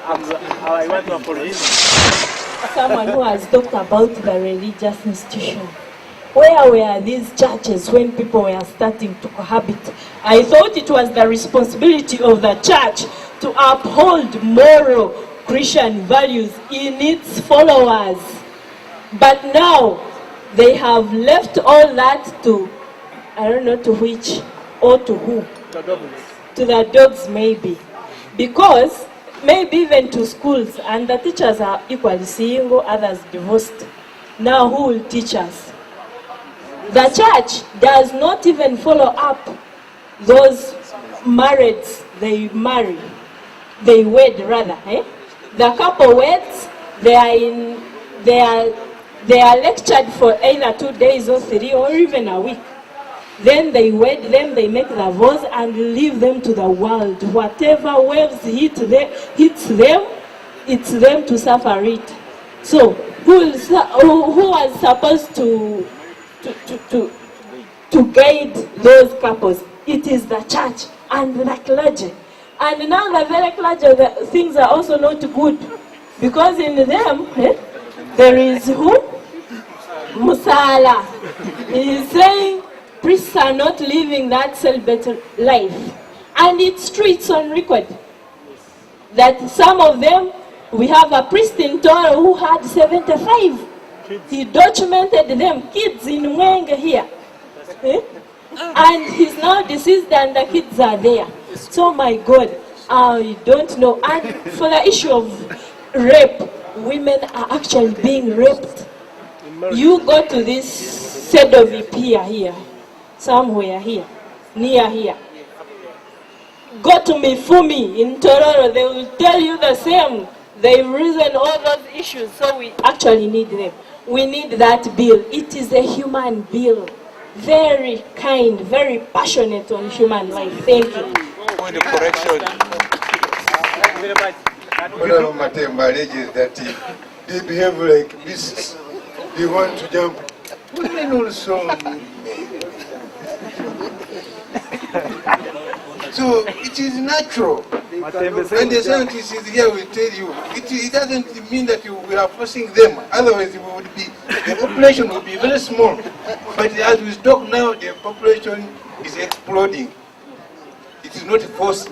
I want to apologize. Someone who has talked about the religious institution. Where were these churches when people were starting to cohabit? I thought it was the responsibility of the church to uphold moral Christian values in its followers. But now they have left all that to, I don't know to which or to who. To the dogs maybe. Because maybe even to schools, and the teachers are equally single, others divorced. Now who will teach us? The church does not even follow up those marrieds they marry. They wed rather. The couple weds, they are lectured for either 2 days or 3 or even a week. Then they wed them, they make the vows and leave them to the world. Whatever waves hits them, it's them to suffer it. So who was supposed to guide those couples? It is the church and the clergy. And now the very clergy, the things are also not good. Because in them, there is who? Musala. He is saying priests are not living that celibate life. And it's true, it's on record. That some of them, we have a priest in Toro who had 75. He documented them, kids in Mwenge here. And he's now deceased and the kids are there. So my God, I don't know. And for the issue of rape, women are actually being raped. You go to this Sedovip here, somewhere here, near here. Go to Mifumi in Tororo, they will tell you the same. They've risen all those issues, so we actually need them. We need that bill. It is a human bill. Very kind, very passionate on human life. Thank you. Point of correction. Honorable Matemba alleges that they behave like beasts. They want to jump. Women also. So it is natural. And the scientist is here will tell you, it doesn't mean that we are forcing them. Otherwise, the population will be very small. But as we talk now, the population is exploding. It is not forced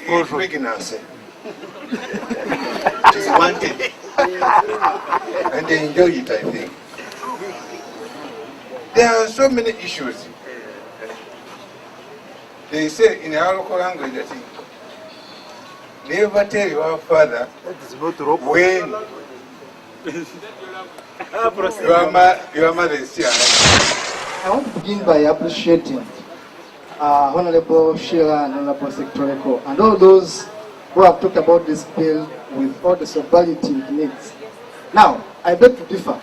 pregnancy. It is wanted. And they enjoy it, I think. There are so many issues. They say in our local language that never tell your father when your mother is still alive. I want to begin by appreciating Honorable Sheila and Honorable Secretary and all those who have talked about this bill with all the sobriety it needs. Now, I beg to differ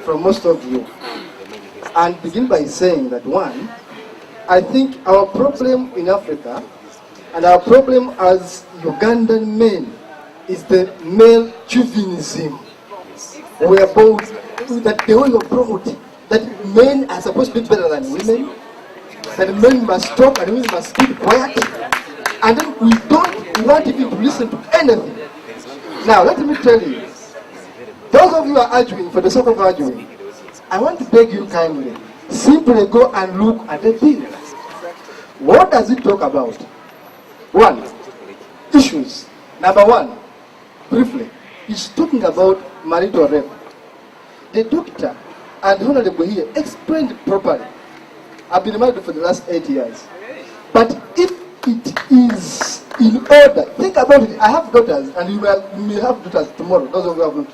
from most of you and begin by saying that one, I think our problem in Africa and our problem as Ugandan men is the male chauvinism. We are both, that the way you promote that men are supposed to be better than women, that men must talk and women must keep quiet, and then we don't want people to listen to anything. Now, let me tell you, those of you who are arguing for the sake of arguing, I want to beg you kindly, simply go and look at the bill. What does it talk about? One, issues. Number one, briefly, it's talking about marital rape. The doctor and Honorable here explained it properly. I've been married for the last 8 years. But if it is in order, think about it. I have daughters, and you may have daughters tomorrow. Those of you who have not.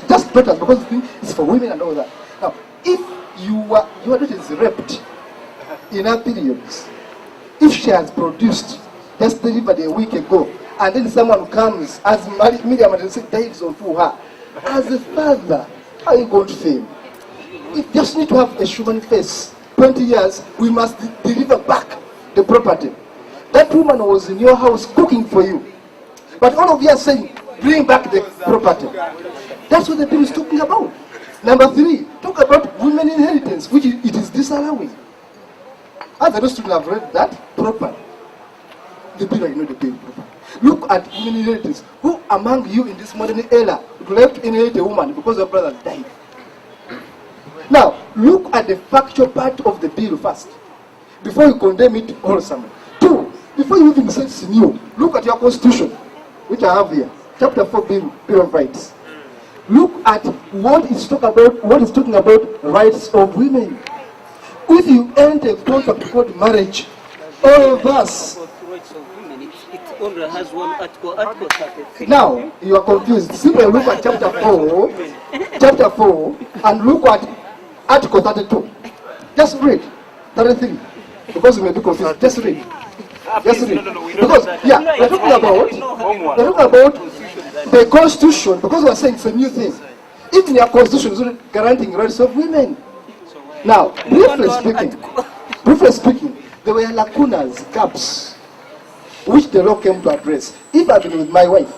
Just daughters, because it's for women and all that. Now, if your daughter is raped in her periods, if she has produced, just delivered a week ago, and then someone comes, as Miriam and said, dies onto her, as a father, how are you going to feel? You just need to have a human face. 20 years, we must deliver back the property. That woman was in your house cooking for you. But all of you are saying, bring back the property. That's what the bill is talking about. Number three, talk about women inheritance, which it is disallowing. As the students have read that properly. The bill, you know the bill properly. Look at women inheritance. Who among you in this modern era would like to inherit a woman because her brother died? Now, look at the factual part of the bill first, before you condemn it wholesomely. Two, before you even say senior, look at your constitution, which I have here, chapter 4, Bill of Rights. Look at what is talking about rights of women. If you enter a contract called marriage, all of us. Only has one article, article 33. Now, you are confused. Simply look at chapter 4, and look at article 32. Just read 33. Because you may be confused. Just read. Just read. Because, yeah, we're talking about the constitution, because we're saying it's a new thing. Even your constitution is not guaranteeing rights of women. Now, briefly speaking, there were lacunas, gaps, which the law came to address. If I've been with my wife,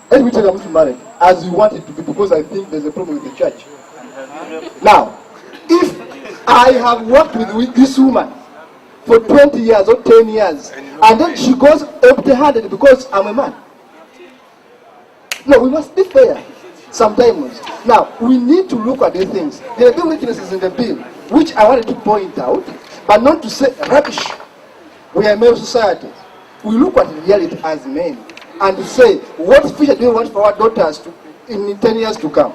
let me tell you I'm not married, as you want it to be, because I think there's a problem with the church. Now, if I have worked with this woman for 20 years or 10 years, and then she goes empty-handed because I'm a man. No, we must be fair sometimes. Now, we need to look at these things. There are big weaknesses in the bill, which I wanted to point out, but not to say rubbish. We are a male society. We look at reality as men and say, what future do we want for our daughters in 10 years to come?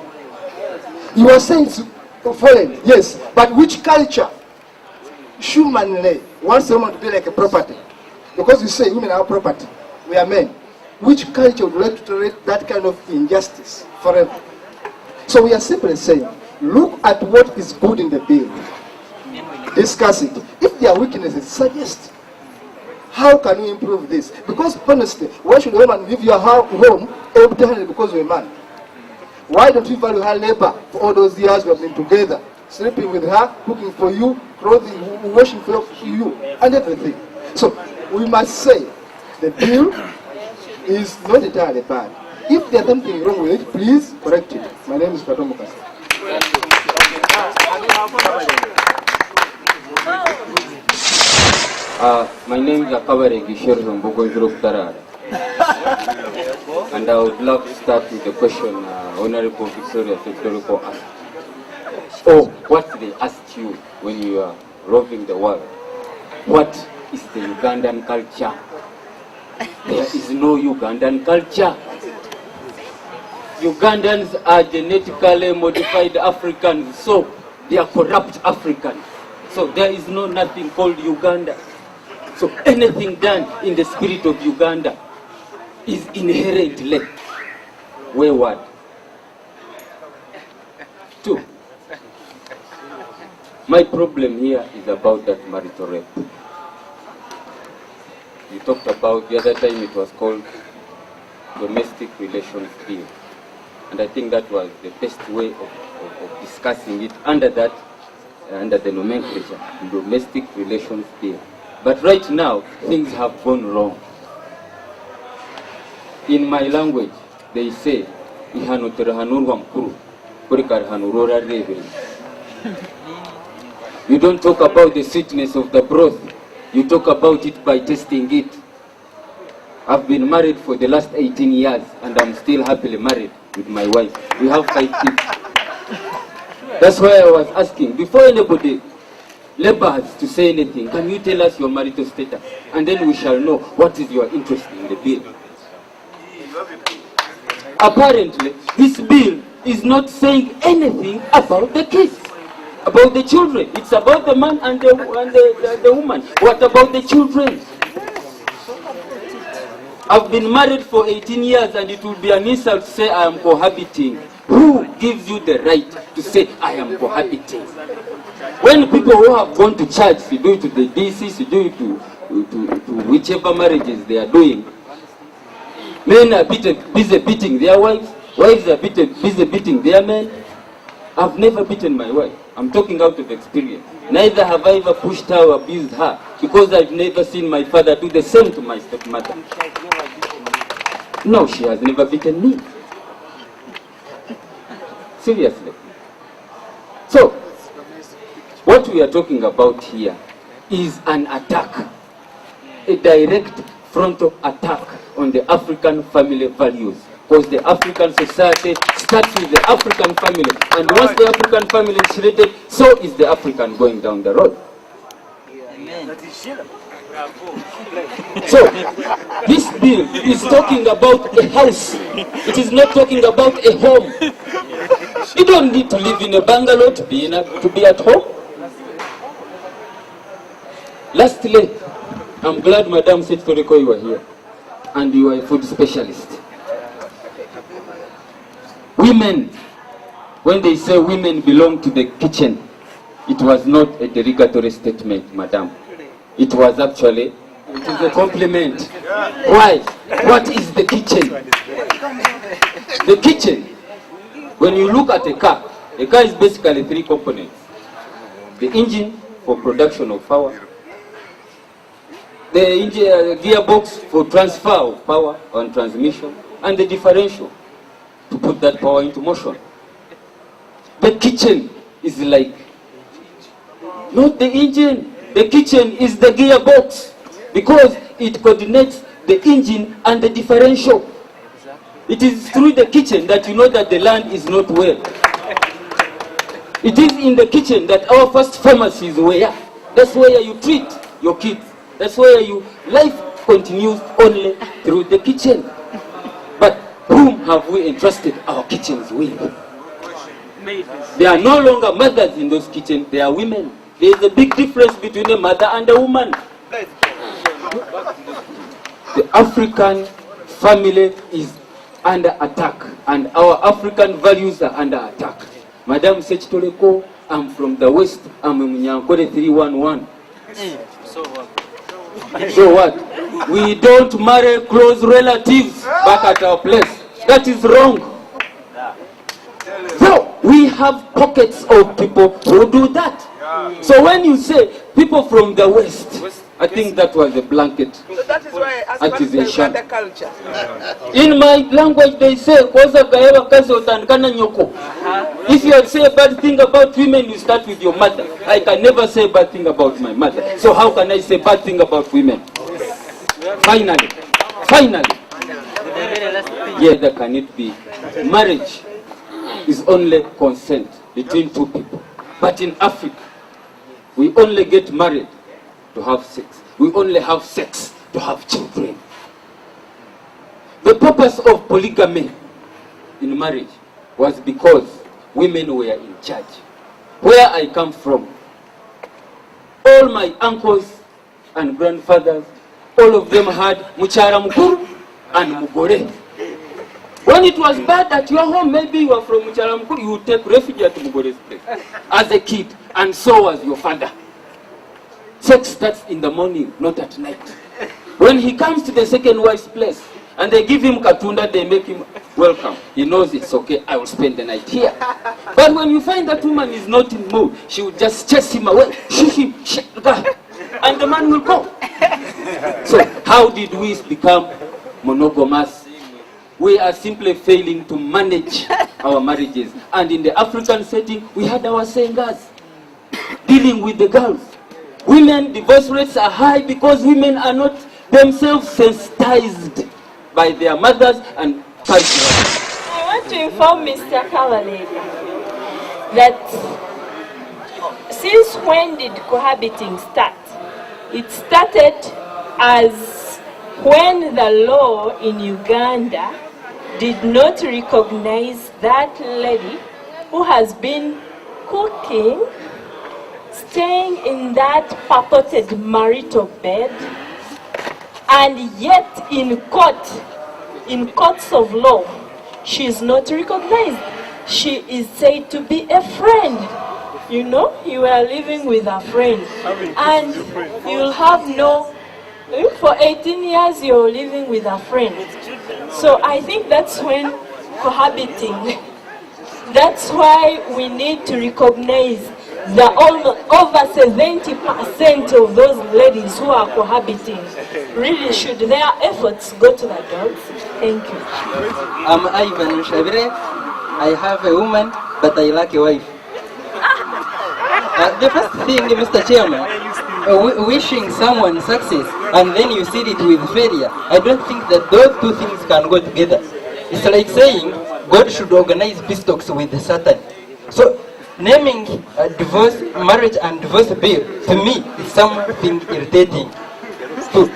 You are saying it's foreign, yes, but which culture humanly wants a woman to be like a property? Because you say women are property, we are men. Which culture would like to tolerate that kind of injustice forever? So we are simply saying, look at what is good in the bill. Discuss it. If there are weaknesses, suggest. How can we improve this? Because honestly, why should a woman leave your home empty-handed because you're a man? Why don't you value her labor for all those years we have been together, sleeping with her, cooking for you, clothing, washing for you, and everything? So we must say the bill is not entirely bad. If there's something wrong with it, please correct it. My name is Pato Mukasa. My name is Akabare Gishore from Bogonjuro Tarara. And I would love to start with the question Honorable Victoria Federico asked. Oh, what they asked you when you are roving the world. What is the Ugandan culture? There is no Ugandan culture. Ugandans are genetically modified Africans, so they are corrupt Africans. So there is nothing called Uganda. So anything done in the spirit of Uganda is inherently wayward. 2. My problem here is about that marital rape. You talked about, the other time it was called domestic relations bill. And I think that was the best way of discussing it under that, under the nomenclature, domestic relations bill. But right now, things have gone wrong. In my language, they say, ihano terahanurwa mkuru, kurikarhanurora reveli. You don't talk about the sweetness of the broth. You talk about it by tasting it. I've been married for the last 18 years and I'm still happily married with my wife. We have 5 kids. That's why I was asking, before anybody labors to say anything, can you tell us your marital status? And then we shall know what is your interest in the bill. Apparently, this bill is not saying anything about the kids, about the children. It's about the man and the woman. What about the children? I've been married for 18 years and it will be an insult to say I am cohabiting. Who gives you the right to say I am cohabiting? When people who have gone to church, you do it to the DCs, you do it to whichever marriages they are doing, men are busy beating their wives, wives are busy beating their men. I've never beaten my wife. I'm talking out of experience. Neither have I ever pushed her or abused her, because I've never seen my father do the same to my stepmother. No, she has never beaten me. Seriously. So, what we are talking about here is an attack, a direct frontal attack on the African family values. Because the African society starts with the African family. And once the African family is shredded, so is the African going down the road. So, this bill is talking about a house. It is not talking about a home. You don't need to live in a bungalow to be at home. Lastly, I'm glad Madam Seth Toreko you are here. And you are a food specialist. Women, when they say women belong to the kitchen, it was not a derogatory statement, madam. It was actually a compliment. Why? What is the kitchen? The kitchen, when you look at a car is basically 3 components. The engine for production of power, the gearbox for transfer of power and transmission, and the differential to put that power into motion. The kitchen is like, not the engine, the kitchen is the gearbox, because it coordinates the engine and the differential. It is through the kitchen that you know that the land is not well. It is in the kitchen that our first pharmacies were. That's where you treat your kids. That's where life continues only through the kitchen. But whom have we entrusted our kitchens with? They are no longer mothers in those kitchens, they are women. There is a big difference between a mother and a woman. The African family is under attack, and our African values are under attack. Madam Seth Toreko, I'm from the West, I'm a Munyankore 311. So what? We don't marry close relatives back at our place. That is wrong. So we have pockets of people who do that. So when you say people from the West, I think that was a blanket So that is why I asked what is the accusation. Uganda culture. In my language they say, if you say a bad thing about women, you start with your mother. I can never say a bad thing about my mother. So how can I say bad thing about women? Finally. Yeah, there can it be. Marriage is only consent between 2 people. But in Africa, we only get married to have sex. We only have sex to have children. The purpose of polygamy in marriage was because women were in charge. Where I come from, all my uncles and grandfathers, all of them had Muchara Mukuru and Mugore. When it was bad at your home, maybe you were from Muchara Mukuru, you would take refuge at Mugore's place as a kid, and so was your father. Sex starts in the morning, not at night. When he comes to the second wife's place, and they give him katunda, they make him welcome. He knows it's okay, I will spend the night here. But when you find that woman is not in mood, she will just chase him away, shoot him, and the man will go. So how did we become monogamous? We are simply failing to manage our marriages. And in the African setting, we had our sengas dealing with the girls. Women divorce rates are high because women are not themselves sensitized by their mothers and culture. I want to inform Mr. Kavaledi that since when did cohabiting start? It started as when the law in Uganda did not recognize that lady who has been cooking, staying in that purported marital bed, and yet in courts of law, she is not recognized. She is said to be a friend. You know, you are living with a friend, and you'll have no, for 18 years you're living with a friend. So I think that's when cohabiting, that's why we need to recognize the over 70% of those ladies who are cohabiting. Really, should their efforts go to the dogs? Thank you. I'm Ivan Shabire. I have a woman, but I lack a wife. The first thing, Mr. Chairman, wishing someone success and then you see it with failure, I don't think that those two things can go together. It's like saying God should organize peace talks with Satan. So naming divorce, marriage and divorce bill, to me, is something irritating. So,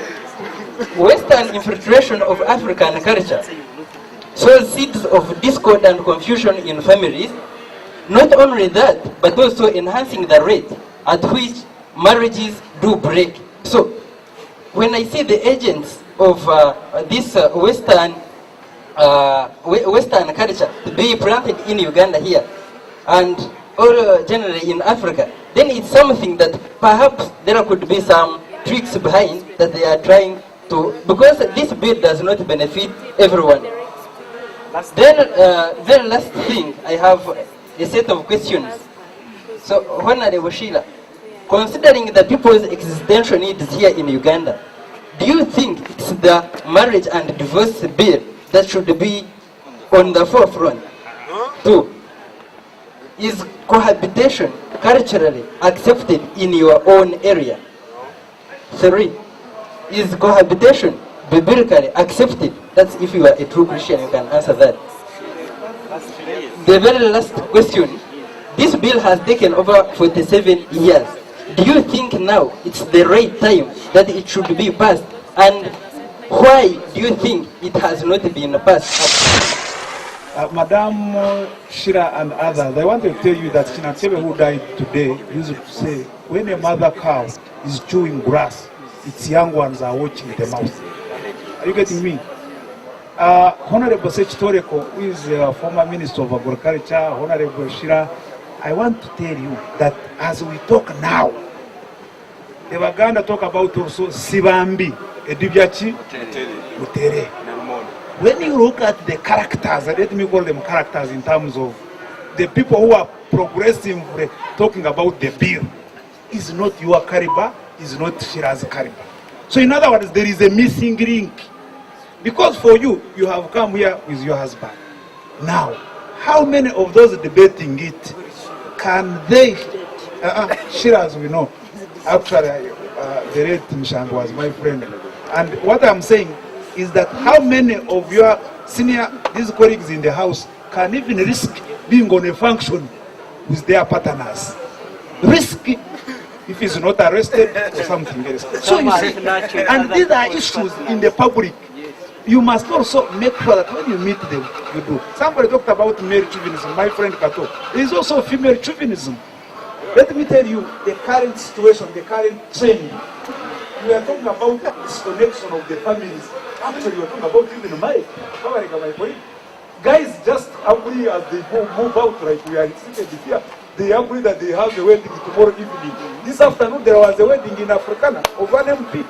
Western infiltration of African culture sows seeds of discord and confusion in families. Not only that, but also enhancing the rate at which marriages do break. So, when I see the agents of this Western culture to be planted in Uganda here, and or generally in Africa, then it's something that perhaps there could be some tricks behind that they are trying to, because this bill does not benefit everyone. Then last thing, I have a set of questions. So, Honorable Sheila, considering the people's existential needs here in Uganda, do you think it's the marriage and divorce bill that should be on the forefront? 2. Is cohabitation culturally accepted in your own area? 3. Is cohabitation biblically accepted? That's if you are a true Christian, you can answer that. The very last question. This bill has taken over 47 years. Do you think now it's the right time that it should be passed? And why do you think it has not been passed? Madam Shira and others, I want to tell you that Chinachebe, who died today, used to say, when a mother cow is chewing grass, its young ones are watching the mouth. Are you getting me? Honorable Sechitoreko, who is a former Minister of Agriculture, Honorable Shira, I want to tell you that as we talk now, the Baganda talk about also Sibambi, Edibyachi, Utere. When you look at the characters, let me call them characters in terms of the people who are progressing, talking about the bill, is not your caliber, is not Shira's caliber. So in other words, there is a missing link. Because for you, you have come here with your husband. Now, how many of those debating it can they, Shiraz we know, actually the late Mshango was my friend. And what I'm saying is that how many of your senior, these colleagues in the house can even risk being on a function with their partners? Risk if he's not arrested or something else. So you see, and these are issues in the public. You must also make sure that when you meet them, you do. Somebody talked about male chauvinism, my friend Kato. There is also female chauvinism. Let me tell you the current situation, the current trend. We are talking about disconnection of the families. Actually, we are talking about even marriage. My point. Guys just agree as they move out, like we are seated here. They agree that they have the wedding tomorrow evening. This afternoon there was a wedding in Africana of an MP.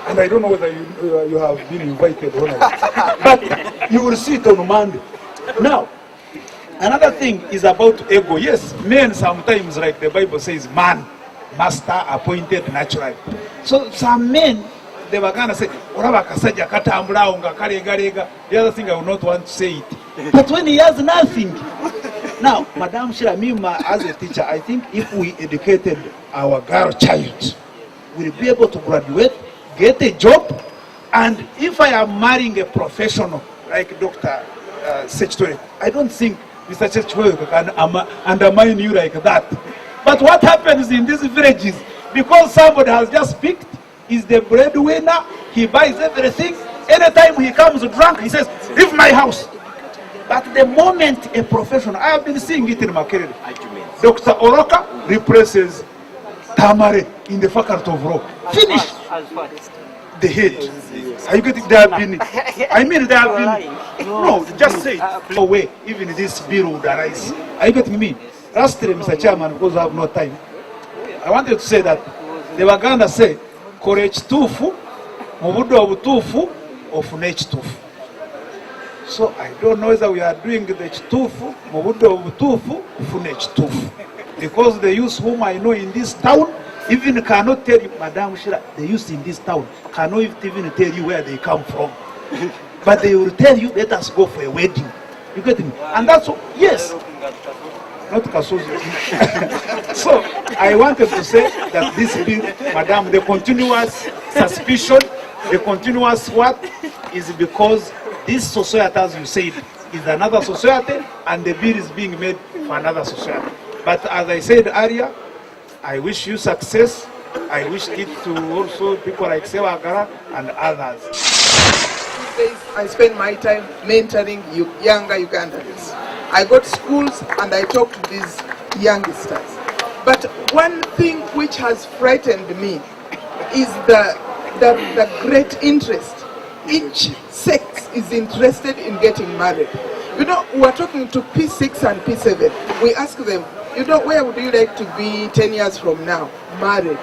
And I don't know whether you have been invited or not. But you will see it on Monday. Now, another thing is about ego. Yes, men sometimes, like the Bible says, man, master appointed naturally. So some men, they were going to say, the other thing I will not want to say it. But when he has nothing. Now, Madam Shiramima, as a teacher, I think if we educated our girl child, we'll be able to graduate, get a job, and if I am marrying a professional like Dr. Sechitore, I don't think Mr. Sechitore can undermine you like that. But what happens in these villages, because somebody has just picked, is the breadwinner, he buys everything, anytime he comes drunk, he says, leave my house. But the moment a professional, I have been seeing it in Makerere, Dr. Oroka replaces Tamare in the faculty of law. Finish the head. Are you getting there? I mean, there have been. No, just say it. No way. Even this bill would arise. Are you getting me? Lastly, Mr. Chairman, because I have no time, I wanted to say that the Waganda say, Korech tufu, mubudo obutufu, ofunechi tufu. So I don't know whether we are doing the chitufu, mubudo obutufu, ofunechi tufu. Because the youth whom I know in this town even cannot tell you, Madam Shira, the youth in this town cannot even tell you where they come from. But they will tell you, let us go for a wedding. You get me? And that's what, yes. Not Kasozi. So I wanted to say that this bill, Madam, the continuous suspicion, the continuous what, is because this society, as you said, is another society, and the bill is being made for another society. But as I said earlier, I wish you success. I wish it to also people like Sewa Agara and others. These days, I spend my time mentoring younger Ugandans. I go to schools and I talk to these youngsters. But one thing which has frightened me is the great interest. Each sex is interested in getting married. You know, we are talking to P6 and P7. We ask them, you know, where would you like to be 10 years from now? Married.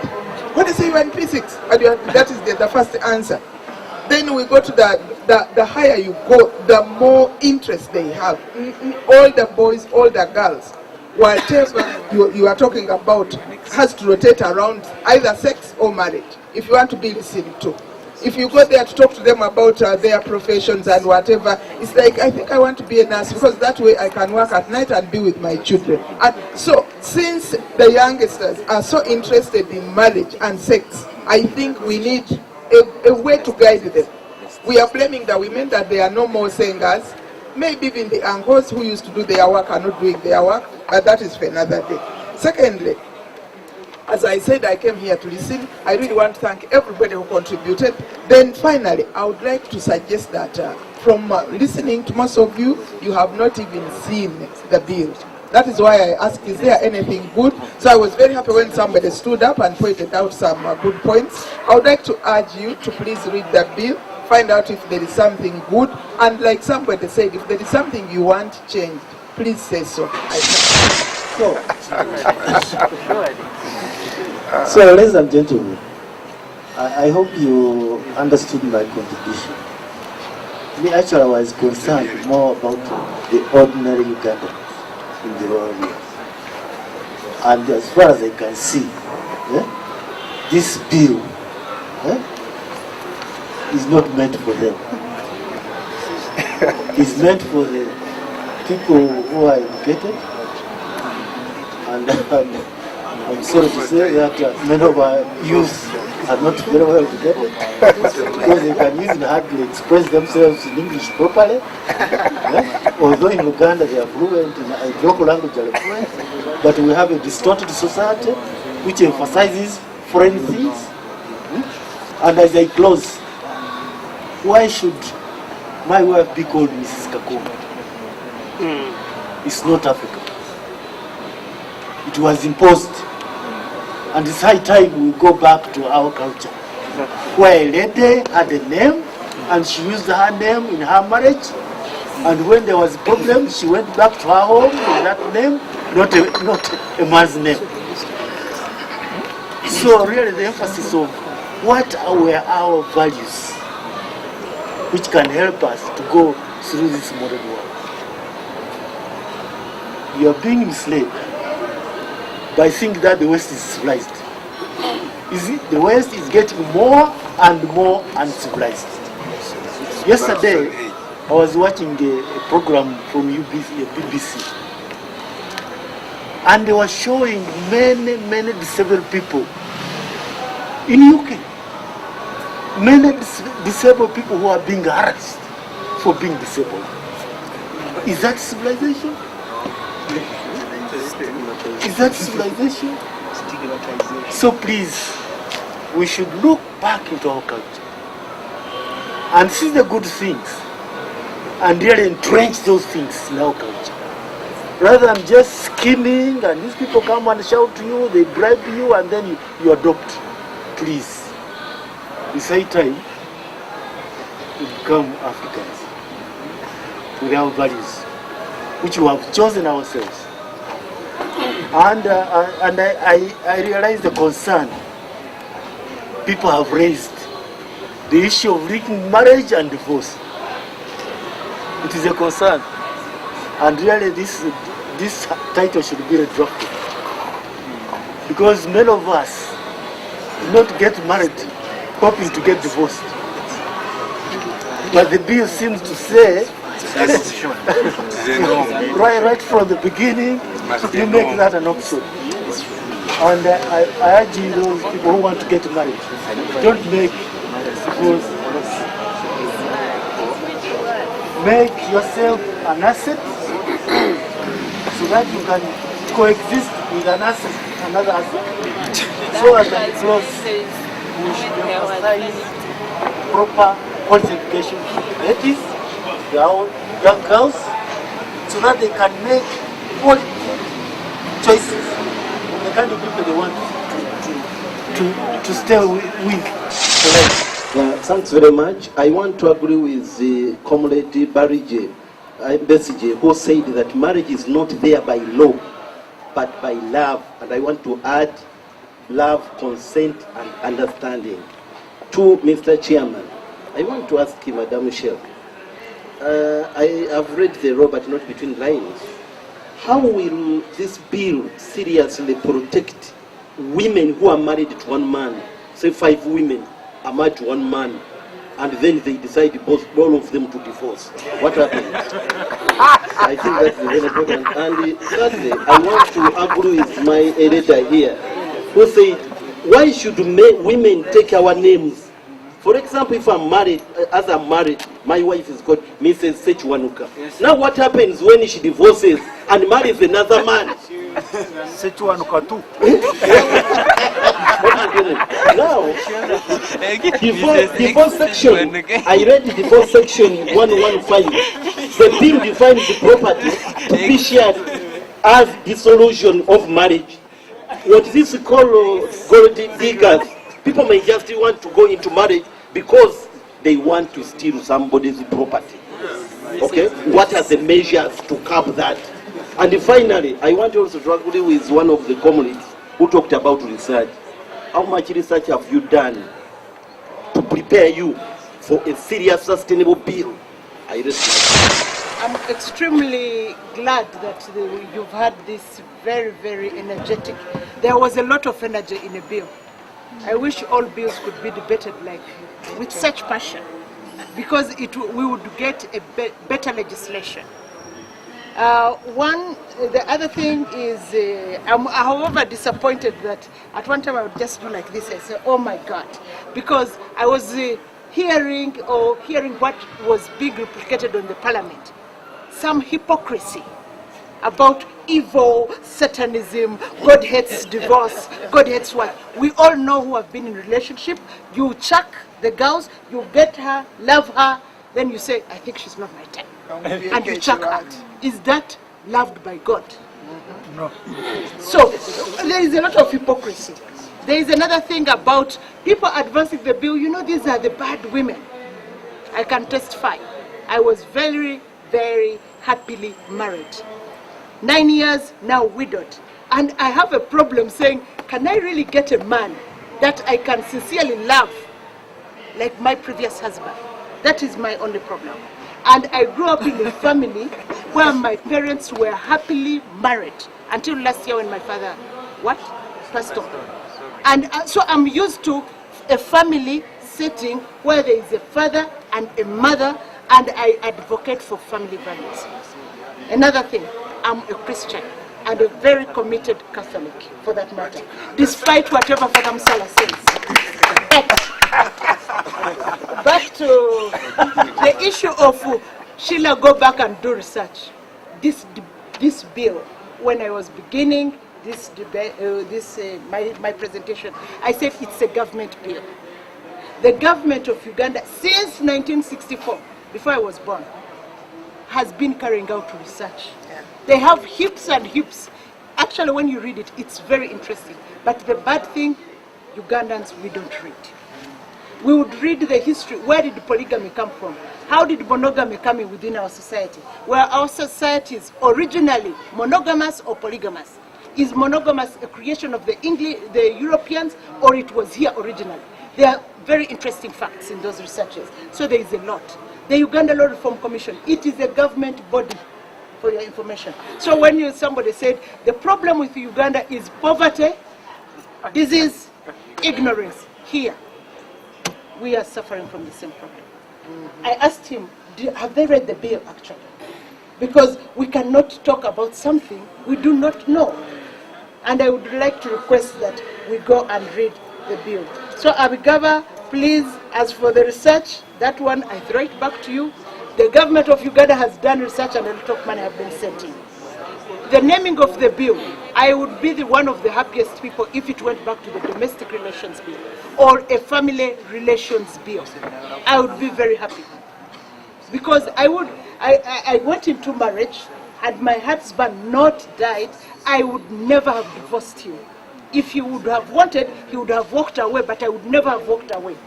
When they say you are in P6, and that is the first answer. Then we go to the higher you go, the more interest they have. All the boys, all the girls, whatever you are talking about has to rotate around either sex or marriage, if you want to be listened to. If you go there to talk to them about their professions and whatever, it's like, I think I want to be a nurse because that way I can work at night and be with my children. And so, since the youngsters are so interested in marriage and sex, I think we need a way to guide them. We are blaming the women that they are no more singers. Maybe even the uncles who used to do their work are not doing their work, but that is for another day. Secondly, as I said, I came here to listen. I really want to thank everybody who contributed. Then finally, I would like to suggest that from listening to most of you, you have not even seen the bill. That is why I asked, is there anything good? So I was very happy when somebody stood up and pointed out some good points. I would like to urge you to please read the bill, find out if there is something good, and like somebody said, if there is something you want changed, please say so. So, ladies and gentlemen, I hope you understood my contribution. Me, actually, I was concerned more about the ordinary Ugandans in the rural areas. And as far as I can see, this bill is not meant for them. It's meant for the people who are educated. And I'm sorry to say that many of our youth are not very well educated because they can even hardly express themselves in English properly. Although in Uganda they are fluent in local language, are fluent, but we have a distorted society which emphasizes foreign things. And as I close, why should my wife be called Mrs. Kakuma? It's not Africa. it was imposed. And it's high time we go back to our culture, where a lady had a name, and she used her name in her marriage, and when there was a problem, she went back to her home with that name, not a man's name. So really the emphasis of what were our values which can help us to go through this modern world. You are being misled by thinking that the West is civilized. The West is getting more and more uncivilized. Yesterday, I was watching a program from BBC, and they were showing many disabled people in UK. Many disabled people who are being harassed for being disabled. Is that civilization? Is that civilization? So please, we should look back into our culture and see the good things and really entrench those things in our culture. Rather than just scheming and these people come and shout to you, they bribe you, and then you adopt. Please, it's high time to become Africans with our values, which we have chosen ourselves. And I realize the concern people have raised, the issue of linking marriage and divorce. It is a concern, and really this title should be redrafted, because many of us do not get married hoping to get divorced. But the bill seems to say, right from the beginning, you make that an option. And I urge you, those people who want to get married, don't make divorce an option. Make yourself an asset so that you can coexist with another asset. So as a close, we should emphasize proper qualification for ladies, young girls, so that they can make quality choices of the kind of people they want to stay with. Thanks very much. I want to agree with Comrade Besige, who said that marriage is not there by law, but by love. And I want to add love, consent, and understanding. To Mr. Chairman, I want to ask you, Madam Michelle, I have read the law, but not between lines. How will this bill seriously protect women who are married to one man? Say 5 women are married to one man, and then they decide all of them to divorce. What happens? I think that's very important. And thirdly, I want to agree with my editor here, who said, why should women take our names? For example, if I'm married, as I'm married, my wife is called Mrs. Sechuanuka. Yes. Now what happens when she divorces and marries another man? Sechuanuka too. Now, divorce section, I read divorce section 115. The bill defines the property to be shared as dissolution of marriage. What this is called gold diggers. People may just want to go into marriage because they want to steal somebody's property. Okay? What are the measures to curb that? And finally, I want also to agree with one of the comrades who talked about research. How much research have you done to prepare you for a serious, sustainable bill? I'm extremely glad that you've had this very energetic. There was a lot of energy in the bill. I wish all bills could be debated like with such passion, because we would get a better legislation. The other thing is, I'm however disappointed that at one time I would just do like this and say, oh my God, because I was hearing what was being replicated on the parliament. Some hypocrisy about evil, Satanism, God hates divorce, God hates what. We all know who have been in a relationship. You chuck the girls, you get her, love her, then you say, I think she's not my type. And you chuck her. Is that loved by God? No. So there is a lot of hypocrisy. There is another thing about people advancing the bill. You know, these are the bad women. I can testify. I was very, very happily married. 9 years now widowed. And I have a problem saying, can I really get a man that I can sincerely love like my previous husband? That is my only problem. And I grew up in a family where my parents were happily married until last year when my father, passed on. And so I'm used to a family setting where there is a father and a mother, and I advocate for family values. Another thing, I'm a Christian and a very committed Catholic, for that matter, despite whatever Father Msala says. But back to the issue of Sheila, go back and do research. This bill, when I was beginning this debate, my presentation, I said it's a government bill. The government of Uganda, since 1964, before I was born, has been carrying out research. They have heaps and heaps. Actually, when you read it, it's very interesting. But the bad thing, Ugandans, we don't read. We would read the history. Where did polygamy come from? How did monogamy come in within our society? Were our societies originally monogamous or polygamous? Is monogamous a creation of the Europeans, or it was here originally? There are very interesting facts in those researches. So there is a lot. The Uganda Law Reform Commission, it is a government body, for your information. So when somebody said, the problem with Uganda is poverty, disease, ignorance, here, we are suffering from the same problem. I asked him, have they read the bill actually? Because we cannot talk about something we do not know. And I would like to request that we go and read the bill. So Abigaba, please, as for the research, that one I throw it back to you. The government of Uganda has done research and a lot of money have been sent in. The naming of the bill, I would be one of the happiest people if it went back to the domestic relations bill or a family relations bill. I would be very happy. Because I went into marriage, had my husband not died, I would never have divorced him. If he would have wanted, he would have walked away, but I would never have walked away.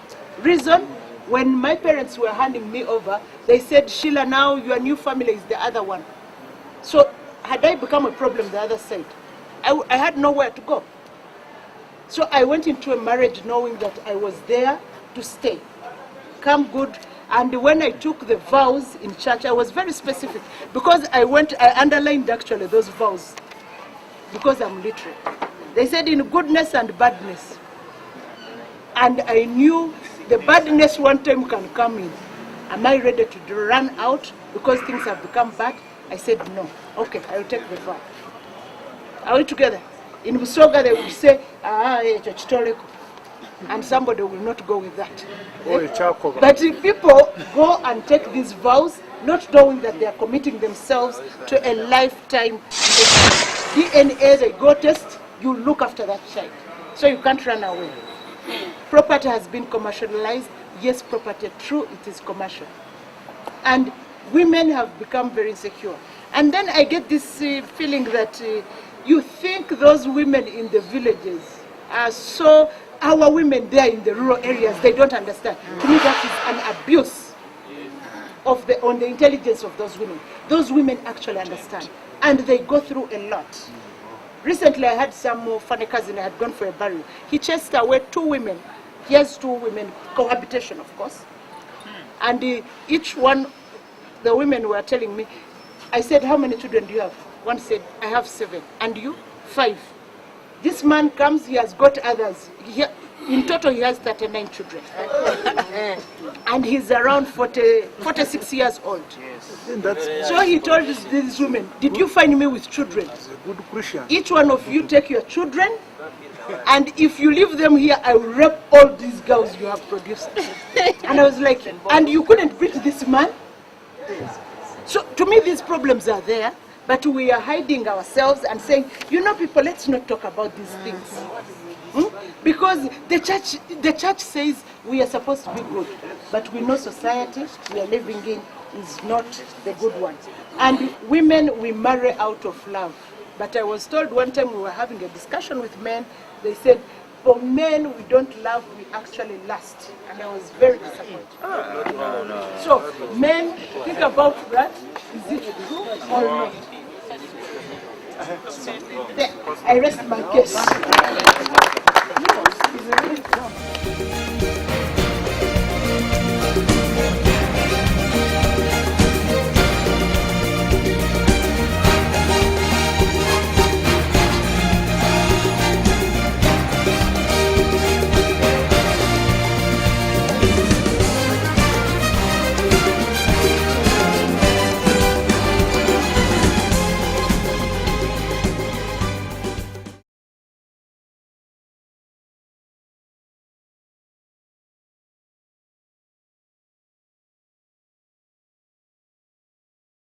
Reason? When my parents were handing me over, they said, Sheila, now your new family is the other one. So had I become a problem the other side, I had nowhere to go. So I went into a marriage knowing that I was there to stay. Come good. And when I took the vows in church, I was very specific. Because I underlined actually those vows. Because I'm literate. They said in goodness and badness. And I knew the badness one time can come in. Am I ready to run out because things have become bad? I said no. Okay, I will take the vow. Are we together? In Busoga they would say, and somebody will not go with that. But if people go and take these vows, not knowing that they are committing themselves to a lifetime DNA, they go test, you look after that child. So you can't run away. Property has been commercialized. Yes, property, true, it is commercial. And women have become very insecure. And then I get this feeling that you think those women in the villages are so, our women there in the rural areas, they don't understand. To me, that is an abuse on the intelligence of those women. Those women actually understand. And they go through a lot. Recently, I had some funny cousin, I had gone for a burial. He chased away 2 women. He has 2 women, cohabitation, of course. And each one, the women were telling me, I said, how many children do you have? One said, I have 7. And you? 5. This man comes, he has got others. In total, he has 39 children. And he's around 46 years old. So he told these women, did you find me with children? Each one of you take your children, and if you leave them here, I will rape all these girls you have produced. And I was like, and you couldn't beat this man? So to me, these problems are there, but we are hiding ourselves and saying, you know, people, let's not talk about these things. Because the church says we are supposed to be good, but we know society we are living in is not the good one. And women, we marry out of love. But I was told one time we were having a discussion with men, they said, for men, we don't love, we actually lust. And I was very disappointed. So, men, think about that. Is it true or not? There, I rest my case.